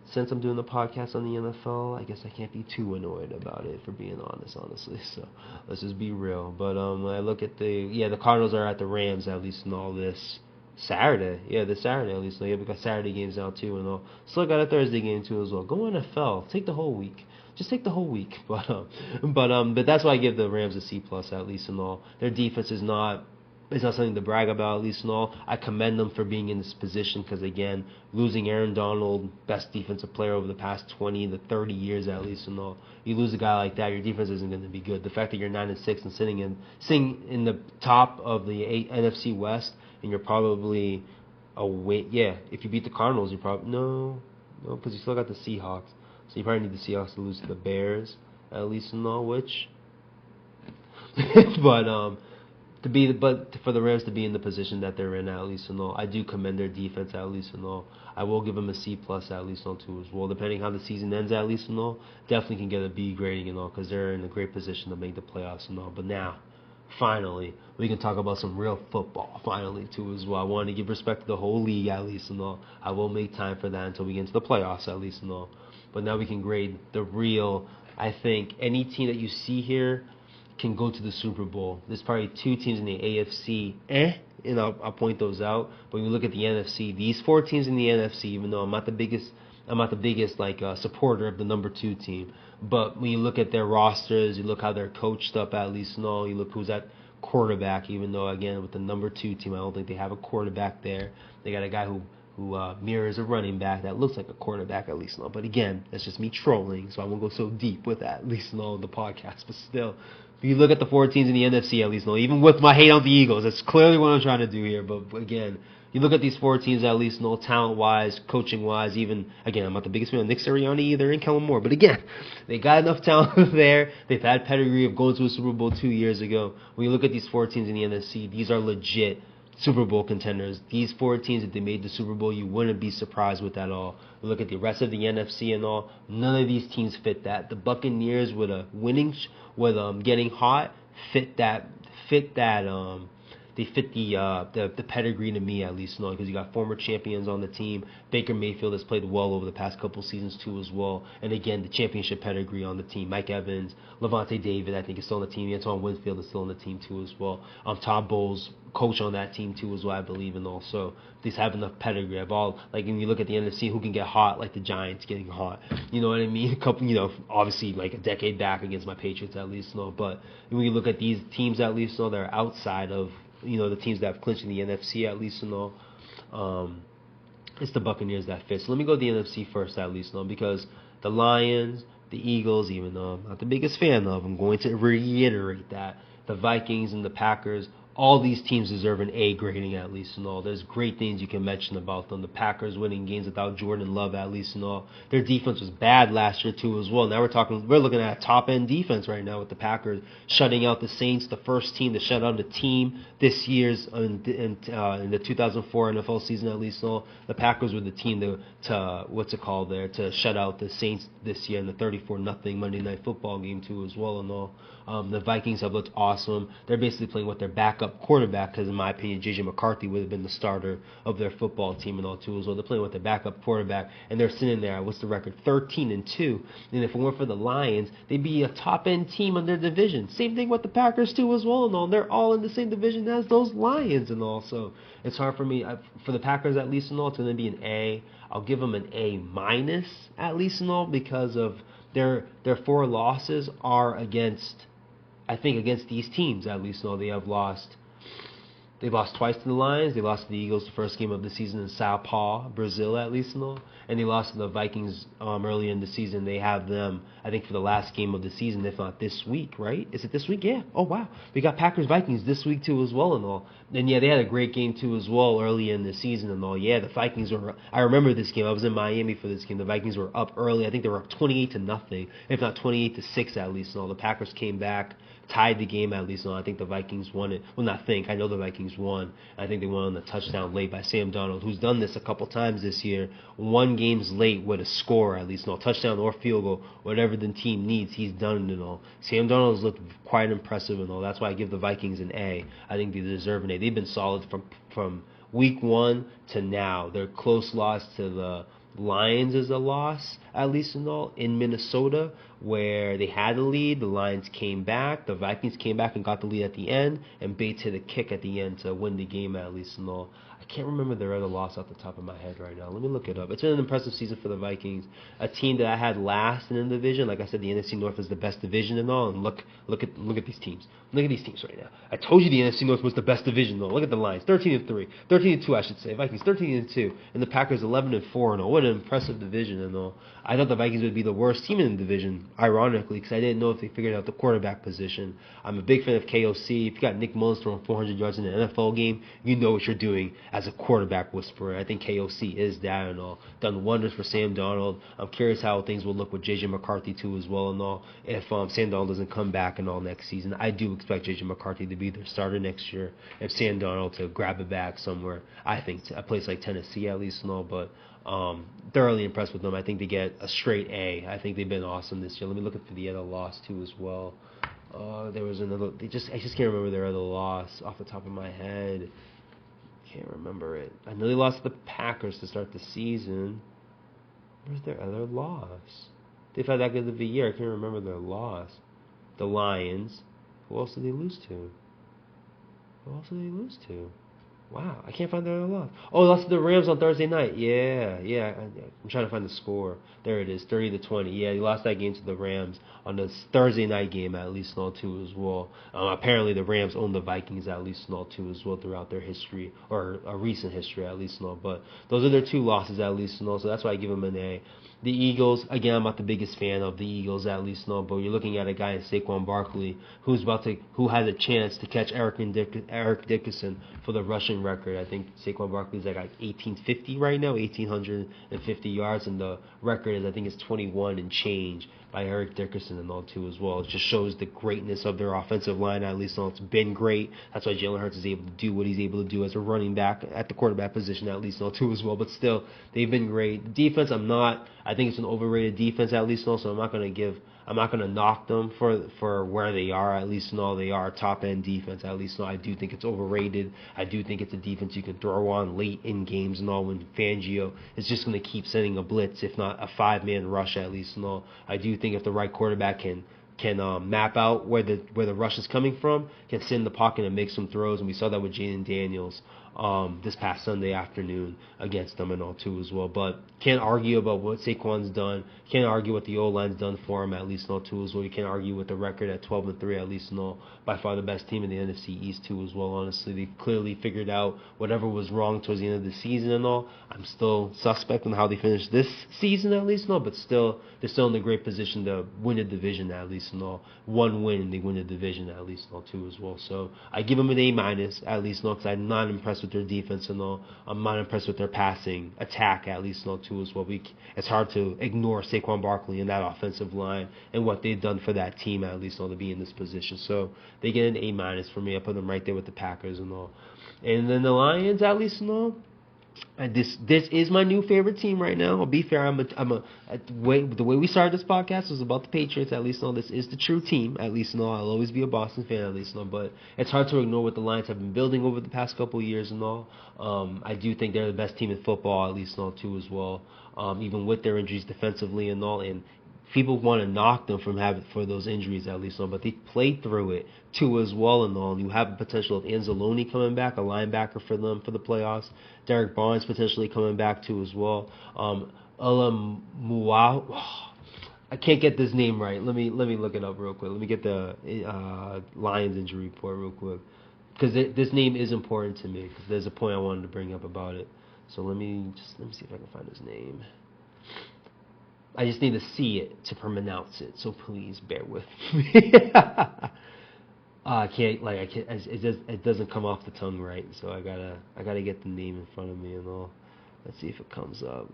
since I'm doing the podcast on the NFL, I guess I can't be too annoyed about it, for being honest, honestly. So let's just be real. But when I look at the Cardinals are at the Rams, at least, in all this. Saturday. Yeah, this Saturday at least. So yeah, we got Saturday games now too and all. Still got a Thursday game too as well. Go NFL. Take the whole week. Just take the whole week. But that's why I give the Rams a C plus at least and all. Their defense is not. It's not something to brag about, at least and all. I commend them for being in this position because, again, losing Aaron Donald, best defensive player over the past 20 to 30 years, at least and all. You lose a guy like that, your defense isn't going to be good. The fact that you're 9-6 and sitting in the top of the NFC West, and you're probably away. Yeah, if you beat the Cardinals, you probably no, because you still got the Seahawks. So you probably need the Seahawks to lose to the Bears, at least and all. Which, but but for the Rams to be in the position that they're in, at least and all, I do commend their defense, at least and all. I will give them a C plus, at least and all too as well. Depending how the season ends, at least and all, definitely can get a B grading and all because they're in a great position to make the playoffs and all. But now, finally, we can talk about some real football. Finally, too as well. I wanted to give respect to the whole league, at least and all. I will make time for that until we get into the playoffs, at least and all. But now we can grade the real. I think any team that you see here can go to the Super Bowl. There's probably two teams in the AFC, and I'll point those out. But when you look at the NFC, these four teams in the NFC, even though I'm not the biggest supporter of the number 2 team, but when you look at their rosters, you look how they're coached up, at least and all. You look who's at quarterback, even though again with the number 2 team, I don't think they have a quarterback there. They got a guy who mirrors a running back that looks like a quarterback, at least and all. But again, that's just me trolling, so I won't go so deep with that, at least and all, in the podcast. But still, if you look at the 4 teams in the NFC, at least and all, even with my hate on the Eagles, that's clearly what I'm trying to do here. But again, you look at these 4 teams, at least and all, talent-wise, coaching-wise, even, again, I'm not the biggest fan of Nick Sirianni either and Kellen Moore. But again, they got enough talent there. They've had pedigree of going to a Super Bowl 2 years ago. When you look at these 4 teams in the NFC, these are legit Super Bowl contenders. These 4 teams, if they made the Super Bowl, you wouldn't be surprised with that at all. You look at the rest of the NFC and all, none of these teams fit that. The Buccaneers with a getting hot fit that. They fit the pedigree to me, at least, because you got former champions on the team. Baker Mayfield has played well over the past couple seasons too as well. And again, the championship pedigree on the team. Mike Evans, Levante David, I think is still on the team. Antoine Winfield is still on the team too as well. Todd Bowles, coach on that team too as well, I believe, and also these have enough pedigree. Like when you look at the NFC, who can get hot like the Giants getting hot? You know what I mean? Obviously like a decade back against my Patriots, at least, But when you look at these teams, at least, they're outside of the teams that have clinched in the NFC, at least, it's the Buccaneers that fit. So let me go to the NFC first, at least, because the Lions, the Eagles, even though I'm not the biggest fan of, I'm going to reiterate that the Vikings and the Packers, all these teams deserve an A grading, at least, There's great things you can mention about them. The Packers winning games without Jordan Love, at least, Their defense was bad last year too as well. Now we're looking at a top end defense right now with the Packers shutting out the Saints, the first team to shut out a team this year's in the 2004 NFL season, at least. The Packers were the team to shut out the Saints this year in the 34-0 Monday Night Football game too as well and all. The Vikings have looked awesome. They're basically playing with their backup quarterback because, in my opinion, J.J. McCarthy would have been the starter of their football team and all too as well. They're playing with their backup quarterback, and they're sitting there. What's the record? 13-2. And if it weren't for the Lions, they'd be a top-end team in their division. Same thing with the Packers too as well and all. They're all in the same division as those Lions and all. So it's hard for me. For the Packers, at least and all, it's going to be an A. I'll give them an A minus, at least and all, because of their 4 losses are against these teams, at least. They've lost twice to the Lions. They lost to the Eagles the first game of the season in Sao Paulo, Brazil, at least, and they lost to the Vikings early in the season. They have them, I think, for the last game of the season, if not this week, right? Is it this week? Yeah. Oh, wow. We got Packers-Vikings this week, too, as well, and all. And, yeah, they had a great game, too, as well, early in the season and all. Yeah, the Vikings were – I remember this game. I was in Miami for this game. The Vikings were up early. I think they were up 28-0, if not 28-6, at least, and all. The Packers came back, tied the game, at least. I think the Vikings won it. Well, I know the Vikings won. I think they won on the touchdown late by Sam Darnold, who's done this a couple times this year. 1 game's late with a score, at least. Touchdown or field goal, whatever the team needs, he's done it and all. Sam Darnold's looked quite impressive and all. That's why I give the Vikings an A. I think they deserve an A. They've been solid from week 1 to now. Their close loss to the Lions is a loss, at least in all, in Minnesota, where they had a lead. The Lions came back. The Vikings came back and got the lead at the end, and Bates hit a kick at the end to win the game, at least in all. I can't remember their other loss off the top of my head right now. Let me look it up. It's been an impressive season for the Vikings. A team that I had last in the division. Like I said, the NFC North is the best division and all. And look at these teams. Look at these teams right now. I told you the NFC North was the best division though. Look at the Lions, 13-3, 13-2, I should say. Vikings 13-2, and the Packers 11-4 and all. What an impressive division and all. I thought the Vikings would be the worst team in the division, ironically, because I didn't know if they figured out the quarterback position. I'm a big fan of KOC. If you got Nick Mullins throwing 400 yards in an NFL game, you know what you're doing as a quarterback whisperer. I think KOC is that and all. Done wonders for Sam Darnold. I'm curious how things will look with JJ McCarthy too as well and all. If Sam Darnold doesn't come back and all next season, I do expect JJ McCarthy to be their starter next year. If Sam Darnold to grab a bag somewhere, I think a place like Tennessee at least and all, but thoroughly impressed with them. I think they get a straight A. I think they've been awesome this year. Let me look at the other loss too as well. There was another. I just can't remember their other loss off the top of my head. Can't remember it. I know they lost to the Packers to start the season. Where's their other loss? They've had that good of a year. I can't remember their loss. The Lions. Who else did they lose to? Wow, I can't find their other loss. Oh, they lost to the Rams on Thursday night. Yeah. I'm trying to find the score. There it is, 30-20. Yeah, they lost that game to the Rams on the Thursday night game at least and all too as well. Apparently the Rams own the Vikings at least and all too as well throughout their history, or a recent history at least and all. But those are their two losses at least and all, so that's why I give them an A. The Eagles, again, I'm not the biggest fan of the Eagles at least, no, but you're looking at a guy in Saquon Barkley who has a chance to catch Eric Dickerson for the rushing record. I think Saquon Barkley's like 1850 right now, 1850 yards, and the record is I think it's 21 and change by Eric Dickerson and all too as well. It just shows the greatness of their offensive line at least. It's been great. That's why Jalen Hurts is able to do what he's able to do as a running back at the quarterback position at least all too as well. But still, they've been great. The defense, I think it's an overrated defense at least also. I'm not gonna knock them for where they are at least and all. They are a top end defense at least. So I do think it's overrated. I do think it's a defense you can throw on late in games and all when Fangio is just gonna keep sending a blitz, if not a 5-man rush at least and all. I do think if the right quarterback can map out where the rush is coming from, can sit in the pocket and make some throws, and we saw that with Jaden Daniels this past Sunday afternoon against them and all too as well. But can't argue about what Saquon's done. Can't argue what the O-line's done for him at least and all too as well. You can't argue with the record at 12-3 at least and all. By far the best team in the NFC East too as well. Honestly, they clearly figured out whatever was wrong towards the end of the season and all. I'm still suspect on how they finished this season at least and all, but still they're still in a great position to win the division at least and all. One win and they win the division at least and all too as well. So I give them an A- at least and all, because I'm not impressed with their defense and all. I'm not impressed with their passing attack at least and all too as well. It's hard to ignore Saquon Barkley and that offensive line and what they've done for that team at least and all to be in this position. So they get an A- for me. I put them right there with the Packers and all. And then the Lions at least and all. And this is my new favorite team right now. I'll be fair. The way we started this podcast was about the Patriots at least. This is the true team at least. I'll always be a Boston fan at least. But it's hard to ignore what the Lions have been building over the past couple of years and all. I do think they're the best team in football at least too as well. Even with their injuries defensively and all. And people want to knock them for those injuries at least, but they played through it too as well and all. You have the potential of Anzalone coming back, a linebacker for them for the playoffs. Derek Barnes potentially coming back too as well. Alamuau, I can't get this name right. Let me look it up real quick. Let me get the Lions injury report real quick, because this name is important to me. Because there's a point I wanted to bring up about it. So let me see if I can find his name. I just need to see it to pronounce it, so please bear with me. It doesn't come off the tongue right, so I gotta get the name in front of me and all. Let's see if it comes up.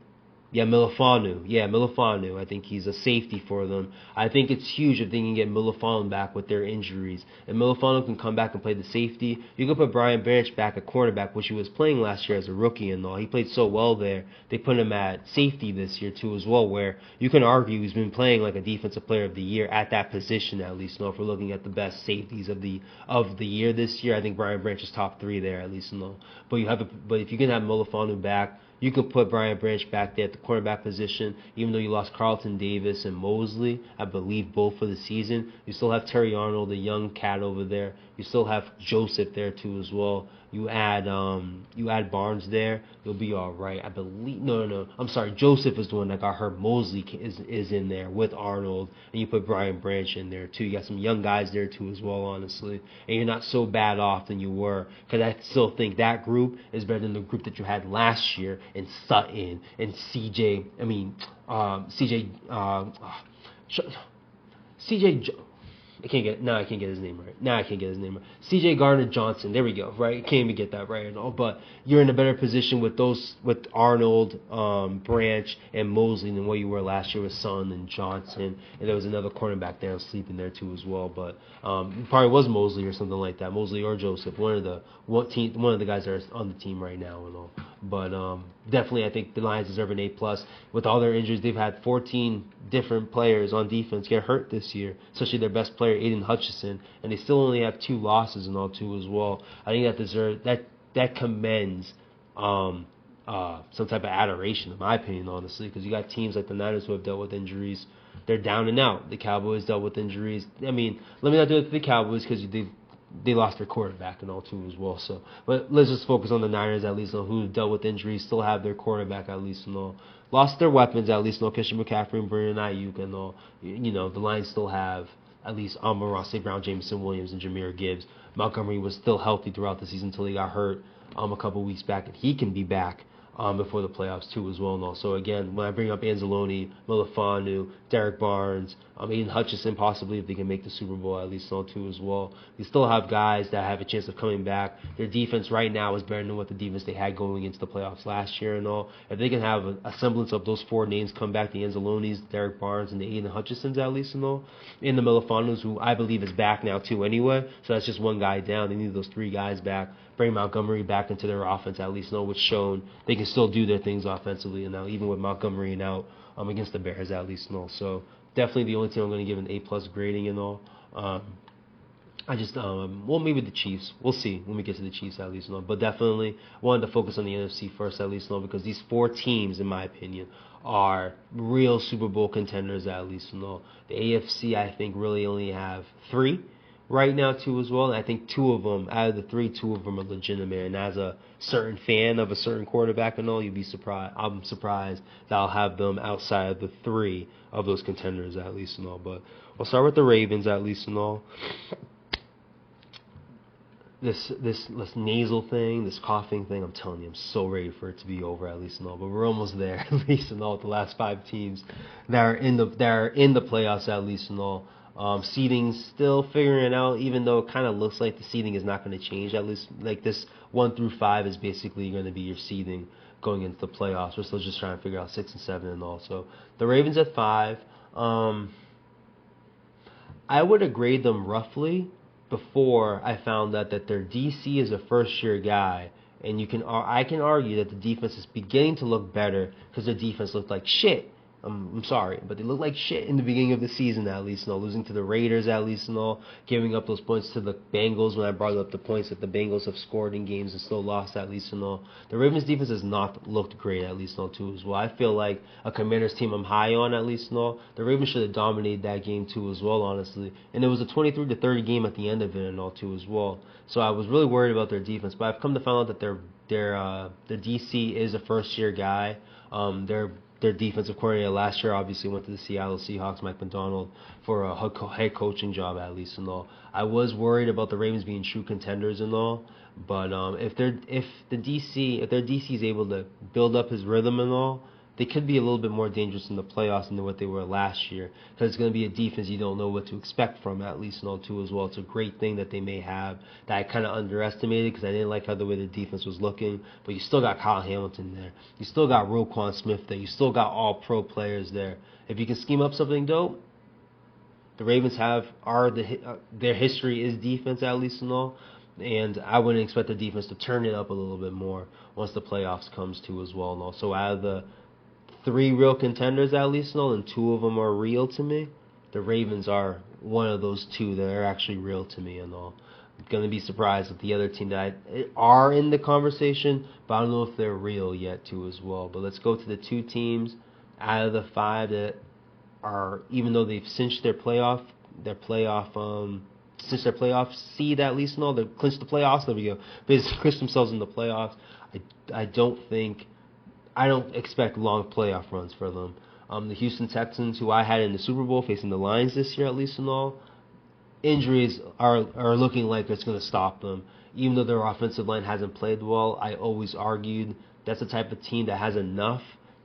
Milifanu. I think he's a safety for them. I think it's huge if they can get Milifanu back with their injuries. And Milifanu can come back and play the safety. You can put Brian Branch back at cornerback, which he was playing last year as a rookie and all. He played so well there. They put him at safety this year too as well, where you can argue he's been playing like a defensive player of the year at that position at least. If we're looking at the best safeties of the year this year, I think Brian Branch is top 3 there at least. But if you can have Milifanu back, You could put Brian Branch back there at the cornerback position, even though you lost Carlton Davis and Mosley, I believe both for the season. You still have Terry Arnold, the young cat over there. You still have Joseph there too as well. You add Barnes there, you'll be all right. I believe no. I'm sorry, Joseph is the one that got hurt. Mosley is in there with Arnold, and you put Brian Branch in there too. You got some young guys there too as well, honestly. And you're not so bad off than you were, because I still think that group is better than the group that you had last year in Sutton and CJ. I can't get his name right. C.J. Gardner-Johnson. There we go. Right, can't even get that right and all. But you're in a better position with Arnold, Branch, and Mosley than what you were last year with Sun and Johnson. And there was another cornerback there sleeping there too as well. But probably was Mosley or something like that. Mosley or Joseph, one of the guys that are on the team right now and all. But definitely, I think the Lions deserve an A+. With all their injuries, they've had 14 different players on defense get hurt this year, especially their best player, Aiden Hutchinson, and they still only have 2 losses and all too as well. I think that commends some type of adoration, in my opinion, honestly, because you got teams like the Niners who have dealt with injuries. They're down and out. The Cowboys dealt with injuries. I mean, let me not do it to the Cowboys because they lost their quarterback and all too as well. So, but let's just focus on the Niners at least, who dealt with injuries, still have their quarterback at least and all. Lost their weapons at least, Christian McCaffrey and Brandon Ayuk and all. The Lions still have at least Amon-Ra St. Brown, Jameson Williams, and Jahmyr Gibbs. Montgomery was still healthy throughout the season until he got hurt a couple weeks back, and he can be back before the playoffs too as well. And also, again, when I bring up Anzalone, Milifanu, Derek Barnes, Aiden Hutchinson possibly if they can make the Super Bowl at least all too as well. You still have guys that have a chance of coming back. Their defense right now is better than what the defense they had going into the playoffs last year and all. If they can have a semblance of those 4 names come back, the Anzalones, Derek Barnes, and the Aiden Hutchinsons at least and all, and the Milifanus, who I believe is back now too anyway, so that's just one guy down. They need those 3 guys back. Bring Montgomery back into their offense at least, which shown they can still do their things offensively, and now even with Montgomery and out against the Bears at least, so definitely the only team I'm going to give an A+ grading and all. Maybe the Chiefs. We'll see when we get to the Chiefs at least, but definitely wanted to focus on the NFC first at least, because these 4 teams, in my opinion, are real Super Bowl contenders at least, The AFC, I think, really only have 3 right now too as well, and I think 2 of them, out of the 3, 2 of them are legitimate, and as a certain fan of a certain quarterback and all, you'd be surprised. I'm surprised that I'll have them outside of the 3 of those contenders at least and all, but we'll start with the Ravens at least and all. This nasal thing, this coughing thing, I'm telling you, I'm so ready for it to be over at least and all, but we're almost there at least and all with the last 5 teams that are in the playoffs at least and all. Seeding still figuring it out, even though it kind of looks like the seeding is not going to change. At least like this 1 through 5 is basically going to be your seeding going into the playoffs. We're still just trying to figure out 6 and 7 and all. So the Ravens at 5. I would have graded them roughly before I found out that their DC is a first-year guy, and I can argue that the defense is beginning to look better because their defense looked like shit. I'm sorry, but they looked like shit in the beginning of the season at least, losing to the Raiders at least and all, giving up those points to the Bengals when I brought up the points that the Bengals have scored in games and still lost at least and all. The Ravens defense has not looked great at least and all too as well. I feel like a Commanders team I'm high on at least and all. The Ravens should have dominated that game too as well, honestly, and it was a 23-30 game at the end of it and all too as well. So I was really worried about their defense, but I've come to find out that their DC is a first-year guy. Their defensive coordinator last year obviously went to the Seattle Seahawks, Mike Macdonald, for a head coaching job at least and all. I was worried about the Ravens being true contenders and all, but if their DC is able to build up his rhythm and all, they could be a little bit more dangerous in the playoffs than what they were last year, because it's going to be a defense you don't know what to expect from at least and all too as well. It's a great thing that they may have that I kind of underestimated because I didn't like how the way the defense was looking, but you still got Kyle Hamilton there. You still got Roquan Smith there. You still got all pro players there. If you can scheme up something dope, the Ravens their history is defense at least and all, and I wouldn't expect the defense to turn it up a little bit more once the playoffs comes to as well and all. So out of the 3 real contenders at least, and 2 of them are real to me. The Ravens are one of those 2 that are actually real to me and all. Going to be surprised with the other team that are in the conversation, but I don't know if they're real yet too as well. But let's go to the 2 teams out of the 5 that are, even though they've cinched their playoff seed at least and all, they've clinched the playoffs. There we go. Basically clinched themselves in the playoffs. I don't expect long playoff runs for them. The Houston Texans, who I had in the Super Bowl facing the Lions this year at least and all, injuries are looking like it's going to stop them. Even though their offensive line hasn't played well, I always argued that's the type of team that has enough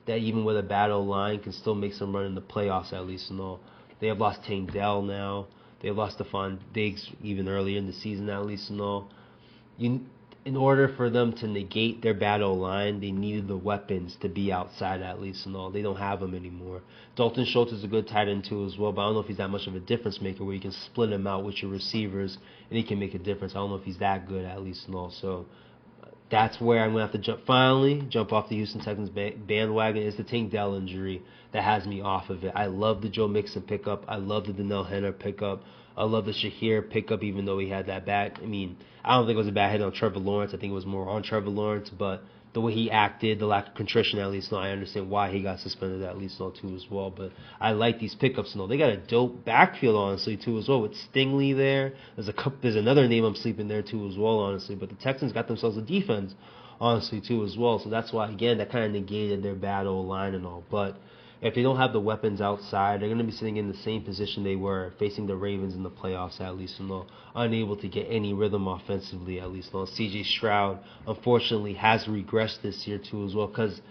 that even with a bad O-line can still make some run in the playoffs at least and all. They have lost Tank Dell now. They have lost Stephon Diggs even earlier in the season at least and all. In order for them to negate their bad O-line, they needed the weapons to be outside at least and all. They don't have them anymore. Dalton Schultz is a good tight end too as well, but I don't know if he's that much of a difference maker where you can split him out with your receivers and he can make a difference. I don't know if he's that good at least and all. So that's where I'm going to have to jump off the Houston Texans bandwagon. Is the Tank Dell injury that has me off of it. I love the Joe Mixon pickup. I love the Danielle Hunter pickup. I love the Shahir pickup, even though he had that bad. I don't think it was a bad hit on Trevor Lawrence. I think it was more on Trevor Lawrence, but the way he acted, the lack of contrition, at least, I understand why he got suspended, at least, too, as well. But I like these pickups, They got a dope backfield, honestly, too, as well, with Stingley there. There's another name I'm sleeping there, too, as well, honestly. But the Texans got themselves a defense, honestly, too, as well. So that's why, again, that kind of negated their bad old line and all. But if they don't have the weapons outside, they're going to be sitting in the same position they were facing the Ravens in the playoffs, at least, unable to get any rhythm offensively, at least. C.J. Stroud, unfortunately, has regressed this year, too, as well, because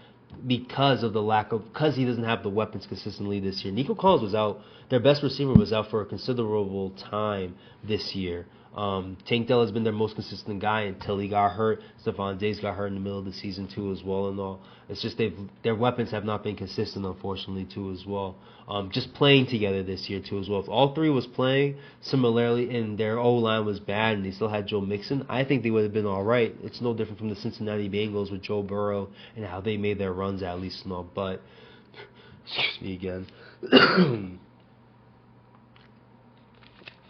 he doesn't have the weapons consistently this year. Nico Collins was out. Their best receiver was out for a considerable time this year. Tank Dell has been their most consistent guy until he got hurt. Stephon Diggs got hurt in the middle of the season too as well and all. It's just their weapons have not been consistent, unfortunately, too as well. Just playing together this year too as well. If all 3 was playing similarly and their O-line was bad and they still had Joe Mixon, I think they would have been all right. It's no different from the Cincinnati Bengals with Joe Burrow and how they made their runs at least and all. But excuse me again.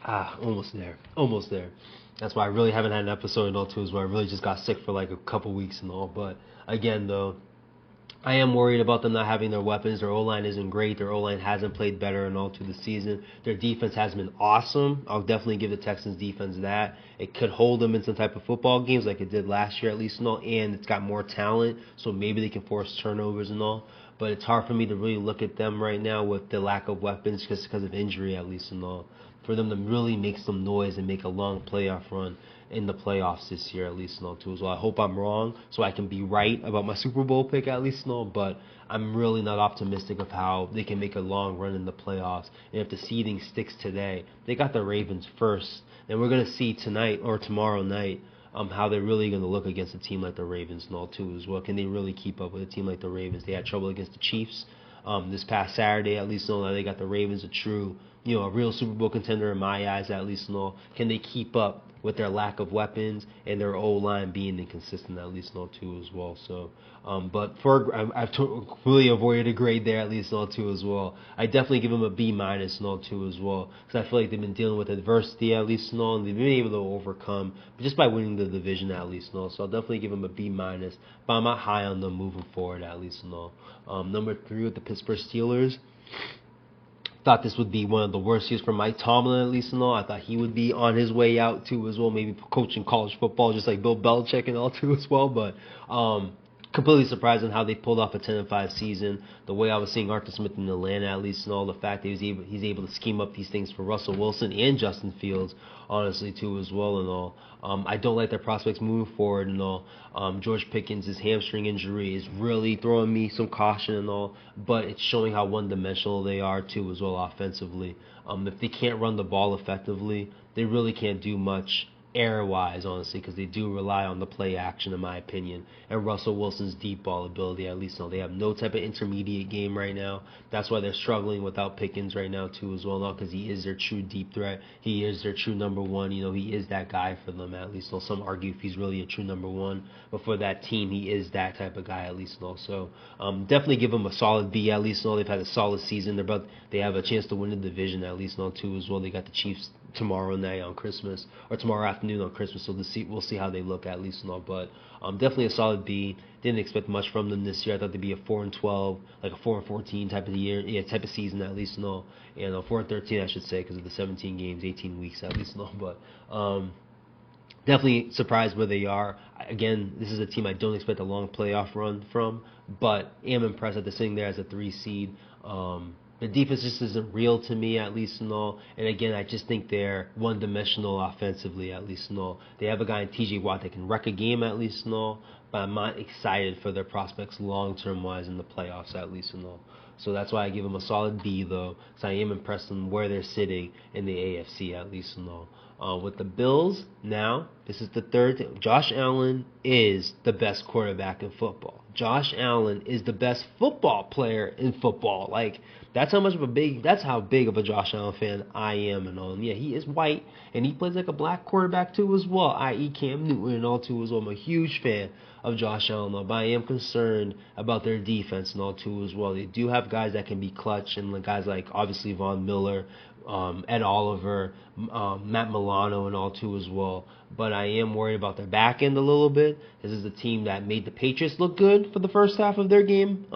Almost there. That's why I really haven't had an episode and all too, is where I really just got sick for like a couple weeks and all. But again, though, I am worried about them not having their weapons. Their O-line isn't great. Their O-line hasn't played better and all through the season. Their defense has been awesome. I'll definitely give the Texans defense that. It could hold them in some type of football games like it did last year at least and all. And it's got more talent, so maybe they can force turnovers and all. But it's hard for me to really look at them right now with the lack of weapons just because of injury at least and all. For them to really make some noise and make a long playoff run in the playoffs this year, at least and all too as well. I hope I'm wrong so I can be right about my Super Bowl pick at least and all, but I'm really not optimistic of how they can make a long run in the playoffs. And if the seeding sticks today, they got the Ravens first, and we're going to see tonight or tomorrow night how they're really going to look against a team like the Ravens and all too as well. Can they really keep up with a team like the Ravens? They had trouble against the Chiefs this past Saturday, at least. They got the Ravens, a real Super Bowl contender in my eyes, at least. Can they keep up with their lack of weapons and their O-line being inconsistent, at least, too, as well. So, but I've really avoided a grade there, at least, too, as well. I definitely give them a B minus, too, as well, because I feel like they've been dealing with adversity, at least, and they've been able to overcome, just by winning the division, at least, So I'll definitely give them a B minus, but I'm not high on them moving forward, at least, Number 3 with the Pittsburgh Steelers. Thought this would be one of the worst years for Mike Tomlin, at least and all. I thought he would be on his way out too as well, maybe coaching college football just like Bill Belichick and all too as well. But completely surprising how they pulled off a 10-5 season. The way I was seeing Arthur Smith in Atlanta, at least, and all the fact that he's able to scheme up these things for Russell Wilson and Justin Fields, honestly, too, as well and all. I don't like their prospects moving forward and all. George Pickens' his hamstring injury is really throwing me some caution and all, but it's showing how one-dimensional they are, too, as well, offensively. If they can't run the ball effectively, they really can't do much error-wise, honestly, because they do rely on the play action, in my opinion, and Russell Wilson's deep ball ability, at least. They have no type of intermediate game right now. That's why they're struggling without Pickens right now, too, as well, because he is their true deep threat. He is their true number one. He is that guy for them, at least. Some argue if he's really a true number one, but for that team, he is that type of guy, at least. So definitely give him a solid B, at least. They've had a solid season. They have a chance to win the division, at least, too, as well. They got the Chiefs tomorrow night on Christmas, or tomorrow afternoon on Christmas. So we'll see how they look at least and all. But definitely a solid B. Didn't expect much from them this year. I thought they'd be a 4-12, like a 4-14 type of type of season at least and all. And 4-13 I should say, because of the 17 games, 18 weeks at least and all. But definitely surprised where they are. Again, this is a team I don't expect a long playoff run from, but am impressed that they're sitting there as a 3 seed. The defense just isn't real to me, at least and all. And again, I just think they're one-dimensional offensively, at least and all. They have a guy in T.J. Watt that can wreck a game, at least and all. But I'm not excited for their prospects long-term wise in the playoffs, at least and all. So that's why I give them a solid B, though, because I am impressed in where they're sitting in the AFC, at least and all. With the Bills, now, this is the third thing. Josh Allen is the best quarterback in football. Josh Allen is the best football player in football. Like, that's how big of a Josh Allen fan I am and all. And yeah, he is white, and he plays like a black quarterback too as well, i.e. Cam Newton and all too as well. I'm a huge fan of Josh Allen, though, but I am concerned about their defense and all too as well. They do have guys that can be clutch, and guys like obviously Von Miller, Ed Oliver, Matt Milano, and all too as well. But I am worried about their back end a little bit. This is a team that made the Patriots look good for the first half of their game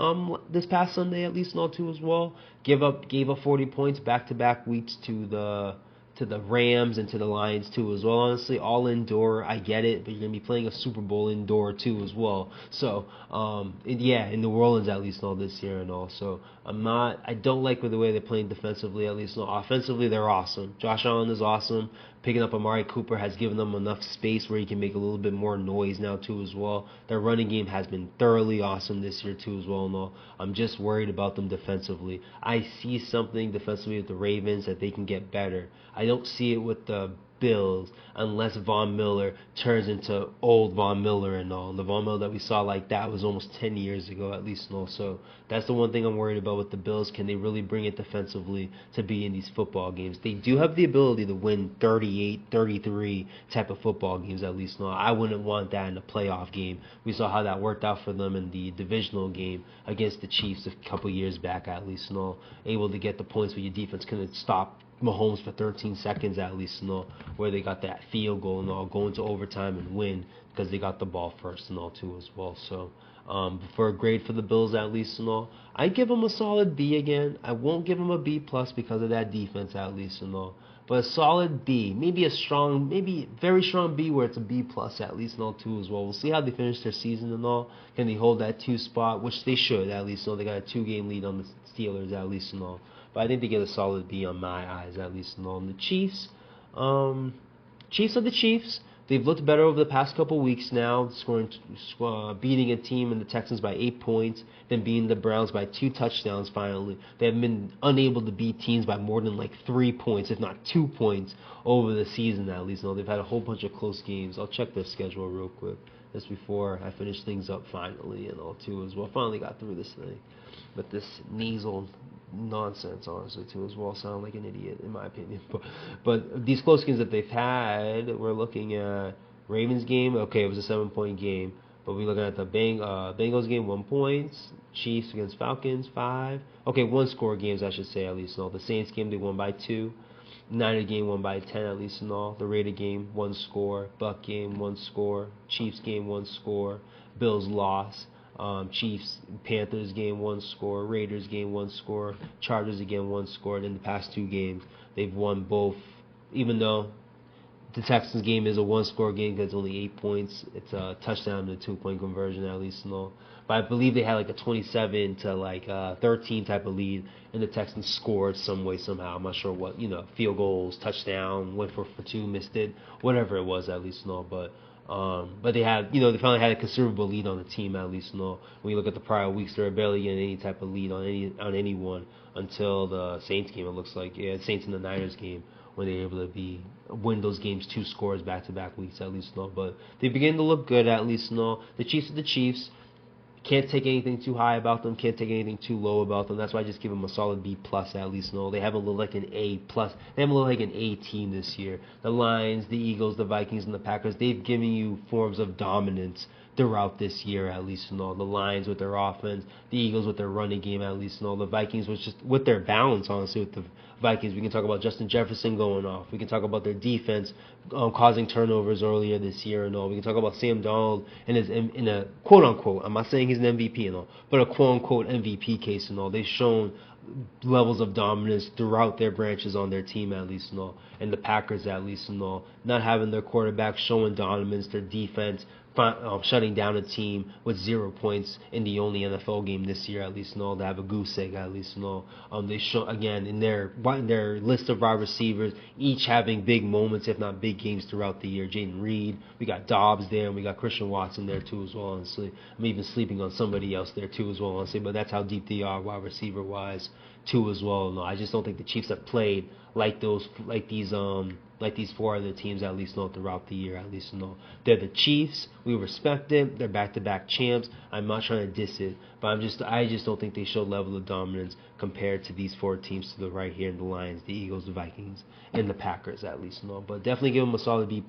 this past Sunday, at least, and all too as well. Gave up 40 points back-to-back weeks to the Rams and to the Lions too as well. Honestly, all indoor, I get it, but you're gonna be playing a Super Bowl indoor too as well. So, in New Orleans at least all this year and all. So I don't like the way they're playing defensively at least. No, offensively they're awesome. Josh Allen is awesome. Picking up Amari Cooper has given them enough space where he can make a little bit more noise now too as well. Their running game has been thoroughly awesome this year too as well. And all. I'm just worried about them defensively. I see something defensively with the Ravens that they can get better. I don't see it with the Bills unless Von Miller turns into old Von Miller and all. The Von Miller that we saw like that was almost 10 years ago at least and all. So that's the one thing I'm worried about with the Bills. Can they really bring it defensively to be in these football games? They do have the ability to win 38, 33 type of football games at least. No, I wouldn't want that in a playoff game. We saw how that worked out for them in the divisional game against the Chiefs a couple years back at least. No, able to get the points where your defense couldn't stop Mahomes for 13 seconds at least, where they got that field goal and all, go into overtime and win because they got the ball first and all too as well. So for a grade for the Bills at least and all, I give them a solid B again. I won't give them a B plus because of that defense at least and all, but a solid B, maybe very strong B where it's a B plus at least and all too as well. We'll see how they finish their season and all. Can they hold that 2 spot, which they should at least. They got a 2-game lead on the Steelers at least and all. But I think they get a solid B on my eyes, at least. And on the Chiefs, Chiefs are the Chiefs. They've looked better over the past couple weeks now, beating a team in the Texans by 8 points, then beating the Browns by 2 touchdowns finally. They have been unable to beat teams by more than 3 points, if not 2 points, over the season at least. They've had a whole bunch of close games. I'll check their schedule real quick just before I finish things up finally and all too as well. Finally got through this thing. But this nasal nonsense, honestly, too, as well. Sound like an idiot, in my opinion. But these close games that they've had, we're looking at Ravens game. Okay, it was a 7-point game. But we're looking at the Bengals game, 1 point. Chiefs against Falcons, 5. Okay, 1-score games, I should say, at least. The Saints game, they won by 2. Niner game, won by 10, at least in all. The Raider game, 1 score. Buck game, 1 score. Chiefs game, 1 score. Bills lost. Chiefs, Panthers game, 1 score. Raiders game, 1 score. Chargers again, 1 score. And in the past 2 games, they've won both. Even though the Texans game is a 1-score game because it's only 8 points, it's a touchdown and a 2-point conversion at least and all. But I believe they had a 27 to 13 type of lead, and the Texans scored some way somehow. I'm not sure what, field goals, touchdown, went for 2, missed it, whatever it was at least and all. But they had, they finally had a considerable lead on the team at least. When you look at the prior weeks, they were barely getting any type of lead on anyone until the Saints game. It looks like, Saints and the Niners game, when they were able to win those games 2 scores back-to-back weeks at least. But they begin to look good at least. The Chiefs are the Chiefs. Can't take anything too high about them. Can't take anything too low about them. That's why I just give them a solid B plus at least. They haven't looked like an A plus. They haven't looked like an A team this year. The Lions, the Eagles, the Vikings, and the Packers, they've given you forms of dominance throughout this year, at least, the Lions with their offense, the Eagles with their running game, at least, the Vikings was just with their balance, honestly, with the Vikings. We can talk about Justin Jefferson going off. We can talk about their defense causing turnovers earlier this year and all. We can talk about Sam Darnold in a quote unquote, I'm not saying he's an MVP and all, but a quote unquote MVP case and all. They've shown levels of dominance throughout their branches on their team, at least and all, and the Packers, at least and all, not having their quarterback showing dominance, their defense shutting down a team with 0 points in the only NFL game this year, at least and all, to have a goose egg, at least and all. They show again in their list of wide receivers, each having big moments, if not big games throughout the year. Jaden Reed, we got Dobbs there, and we got Christian Watson there too as well. Honestly, I'm even sleeping on somebody else there too as well. Honestly, but that's how deep they are wide receiver wise too as well. No, I just don't think the Chiefs have played like these four other teams, at least throughout the year, at least they're the Chiefs. We respect them. They're back-to-back champs. I'm not trying to diss it, but I just don't think they show level of dominance compared to these four teams to the right here, the Lions, the Eagles, the Vikings, and the Packers, at least But definitely give them a solid B+.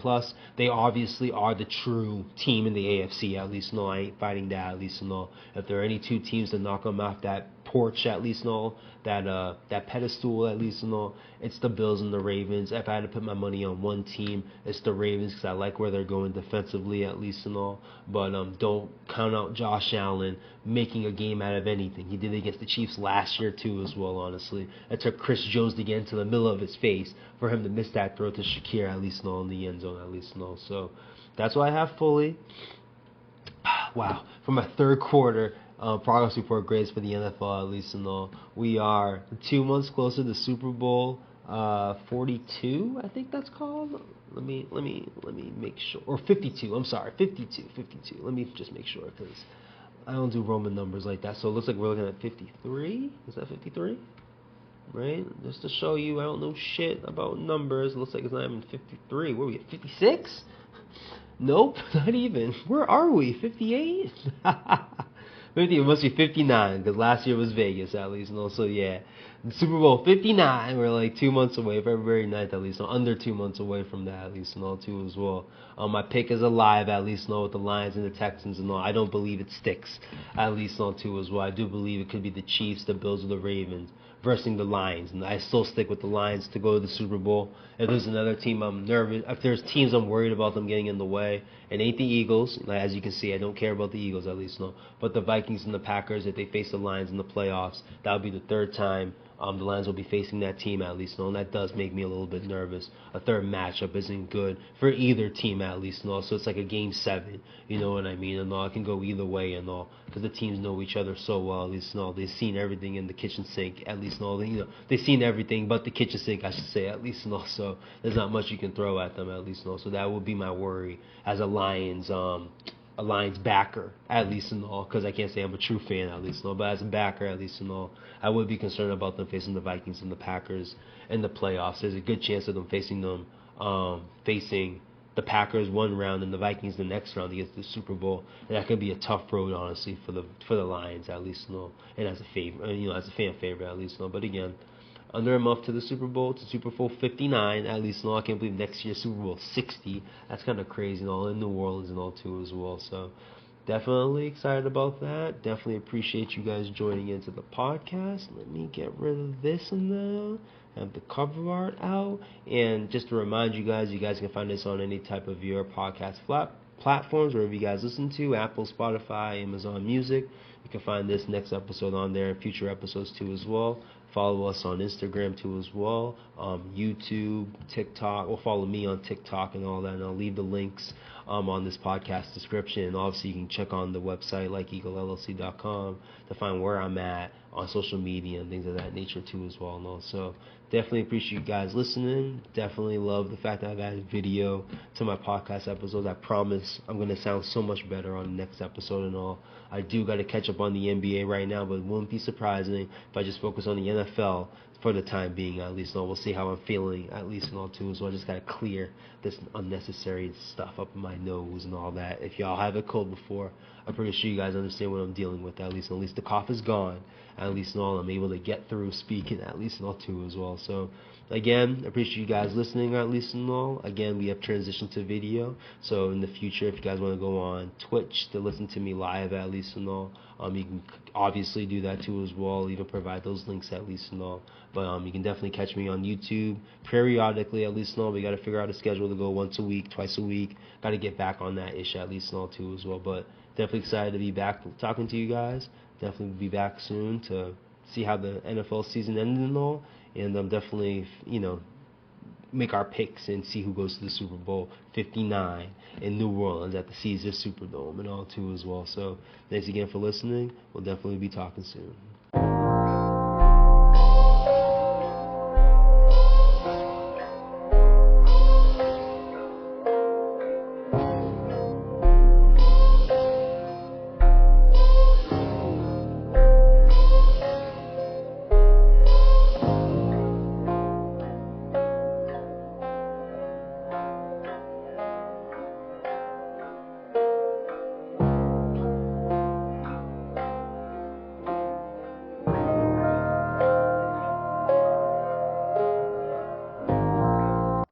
They obviously are the true team in the AFC, at least I ain't fighting that, at least If there are any two teams to knock them off that porch, at least that pedestal, at least it's the Bills and the Ravens. If I had to put my money on one team, it's the Ravens, because I like where they're going defensively, at least but don't count out Josh Allen making a game out of anything. He did it against the Chiefs last year too as well, honestly. It took Chris Jones to get into the middle of his face for him to miss that throw to Shakir, at least in the end zone, at least so that's what I have fully. Wow, for my third quarter progress report grades for the NFL, at least we are 2 months closer to Super Bowl 42, I think that's called. Let me make sure, or 52. I'm sorry, 52. Let me just make sure, because I don't do Roman numbers like that. So it looks like we're looking at 53. Is that 53? Right? Just to show you, I don't know shit about numbers. It looks like it's not even 53. Where are we at? 56? Nope, not even. Where are we? 58? 50, it must be 59, because last year was Vegas, at least. So yeah, Super Bowl 59, we're like 2 months away, February 9th, at least. Under 2 months away from that, at least, too, as well. My pick is alive, at least, with the Lions and the Texans and all. I don't believe it sticks, at least, too, as well. I do believe it could be the Chiefs, the Bills, or the Ravens versus the Lions, and I still stick with the Lions to go to the Super Bowl. If there's another team I'm nervous, if there's teams I'm worried about them getting in the way, it ain't the Eagles. As you can see, I don't care about the Eagles, at least, but the Vikings and the Packers, if they face the Lions in the playoffs, that would be the third time the Lions will be facing that team, at least, and that does make me a little bit nervous. A third matchup isn't good for either team, at least, so it's like a game 7, you know what I mean, and it can go either way and all, because the teams know each other so well, at least, they've seen everything in the kitchen sink, at least, they've seen everything but the kitchen sink, I should say, at least, so there's not much you can throw at them, at least, so that would be my worry as a Lions backer, at least and all, because I can't say I'm a true fan, at least, but as a backer, at least and all, I would be concerned about them facing the Vikings and the Packers in the playoffs. There's a good chance of them facing the Packers one round and the Vikings the next round against the Super Bowl, and that could be a tough road, honestly, for the Lions, at least, and as a favorite, as a fan favorite, at least, but again, under a month to the Super Bowl, to Super Bowl 59, at least, I can't believe next year Super Bowl 60. That's kind of crazy, in New Orleans and all too as well. So definitely excited about that. Definitely appreciate you guys joining into the podcast. Let me get rid of this and now. Have the cover art out, and just to remind you guys can find this on any type of your podcast platforms, wherever you guys listen to, Apple, Spotify, Amazon Music. You can find this next episode on there, and future episodes too as well. Follow us on Instagram too as well, YouTube, TikTok. Or follow me on TikTok and all that, and I'll leave the links on this podcast description. And obviously you can check on the website, LikeEagleLLC.com, to find where I'm at on social media and things of that nature too as well. And also, definitely appreciate you guys listening. Definitely love the fact that I got a video to my podcast episodes. I promise I'm going to sound so much better on the next episode and all. I do got to catch up on the NBA right now, but it wouldn't be surprising if I just focus on the NFL for the time being, at least. We'll see how I'm feeling, at least, and all too. So I just gotta clear this unnecessary stuff up in my nose and all that. If y'all have a cold before, I'm pretty sure you guys understand what I'm dealing with. At least the cough is gone. At least and all, I'm able to get through speaking, at least and all too as well. So again, I appreciate you guys listening, at least and all. Again, we have transitioned to video. So in the future, if you guys want to go on Twitch to listen to me live, at least and all, you can obviously do that too as well. Even provide those links, at least and all. But you can definitely catch me on YouTube periodically, at least and all. We got to figure out a schedule to go once a week, twice a week. Got to get back on that ish, at least and all too as well. But definitely excited to be back talking to you guys. Definitely be back soon to see how the NFL season ended and all. And definitely, make our picks and see who goes to the Super Bowl 59 in New Orleans at the Caesars Superdome and all too as well. So thanks again for listening. We'll definitely be talking soon.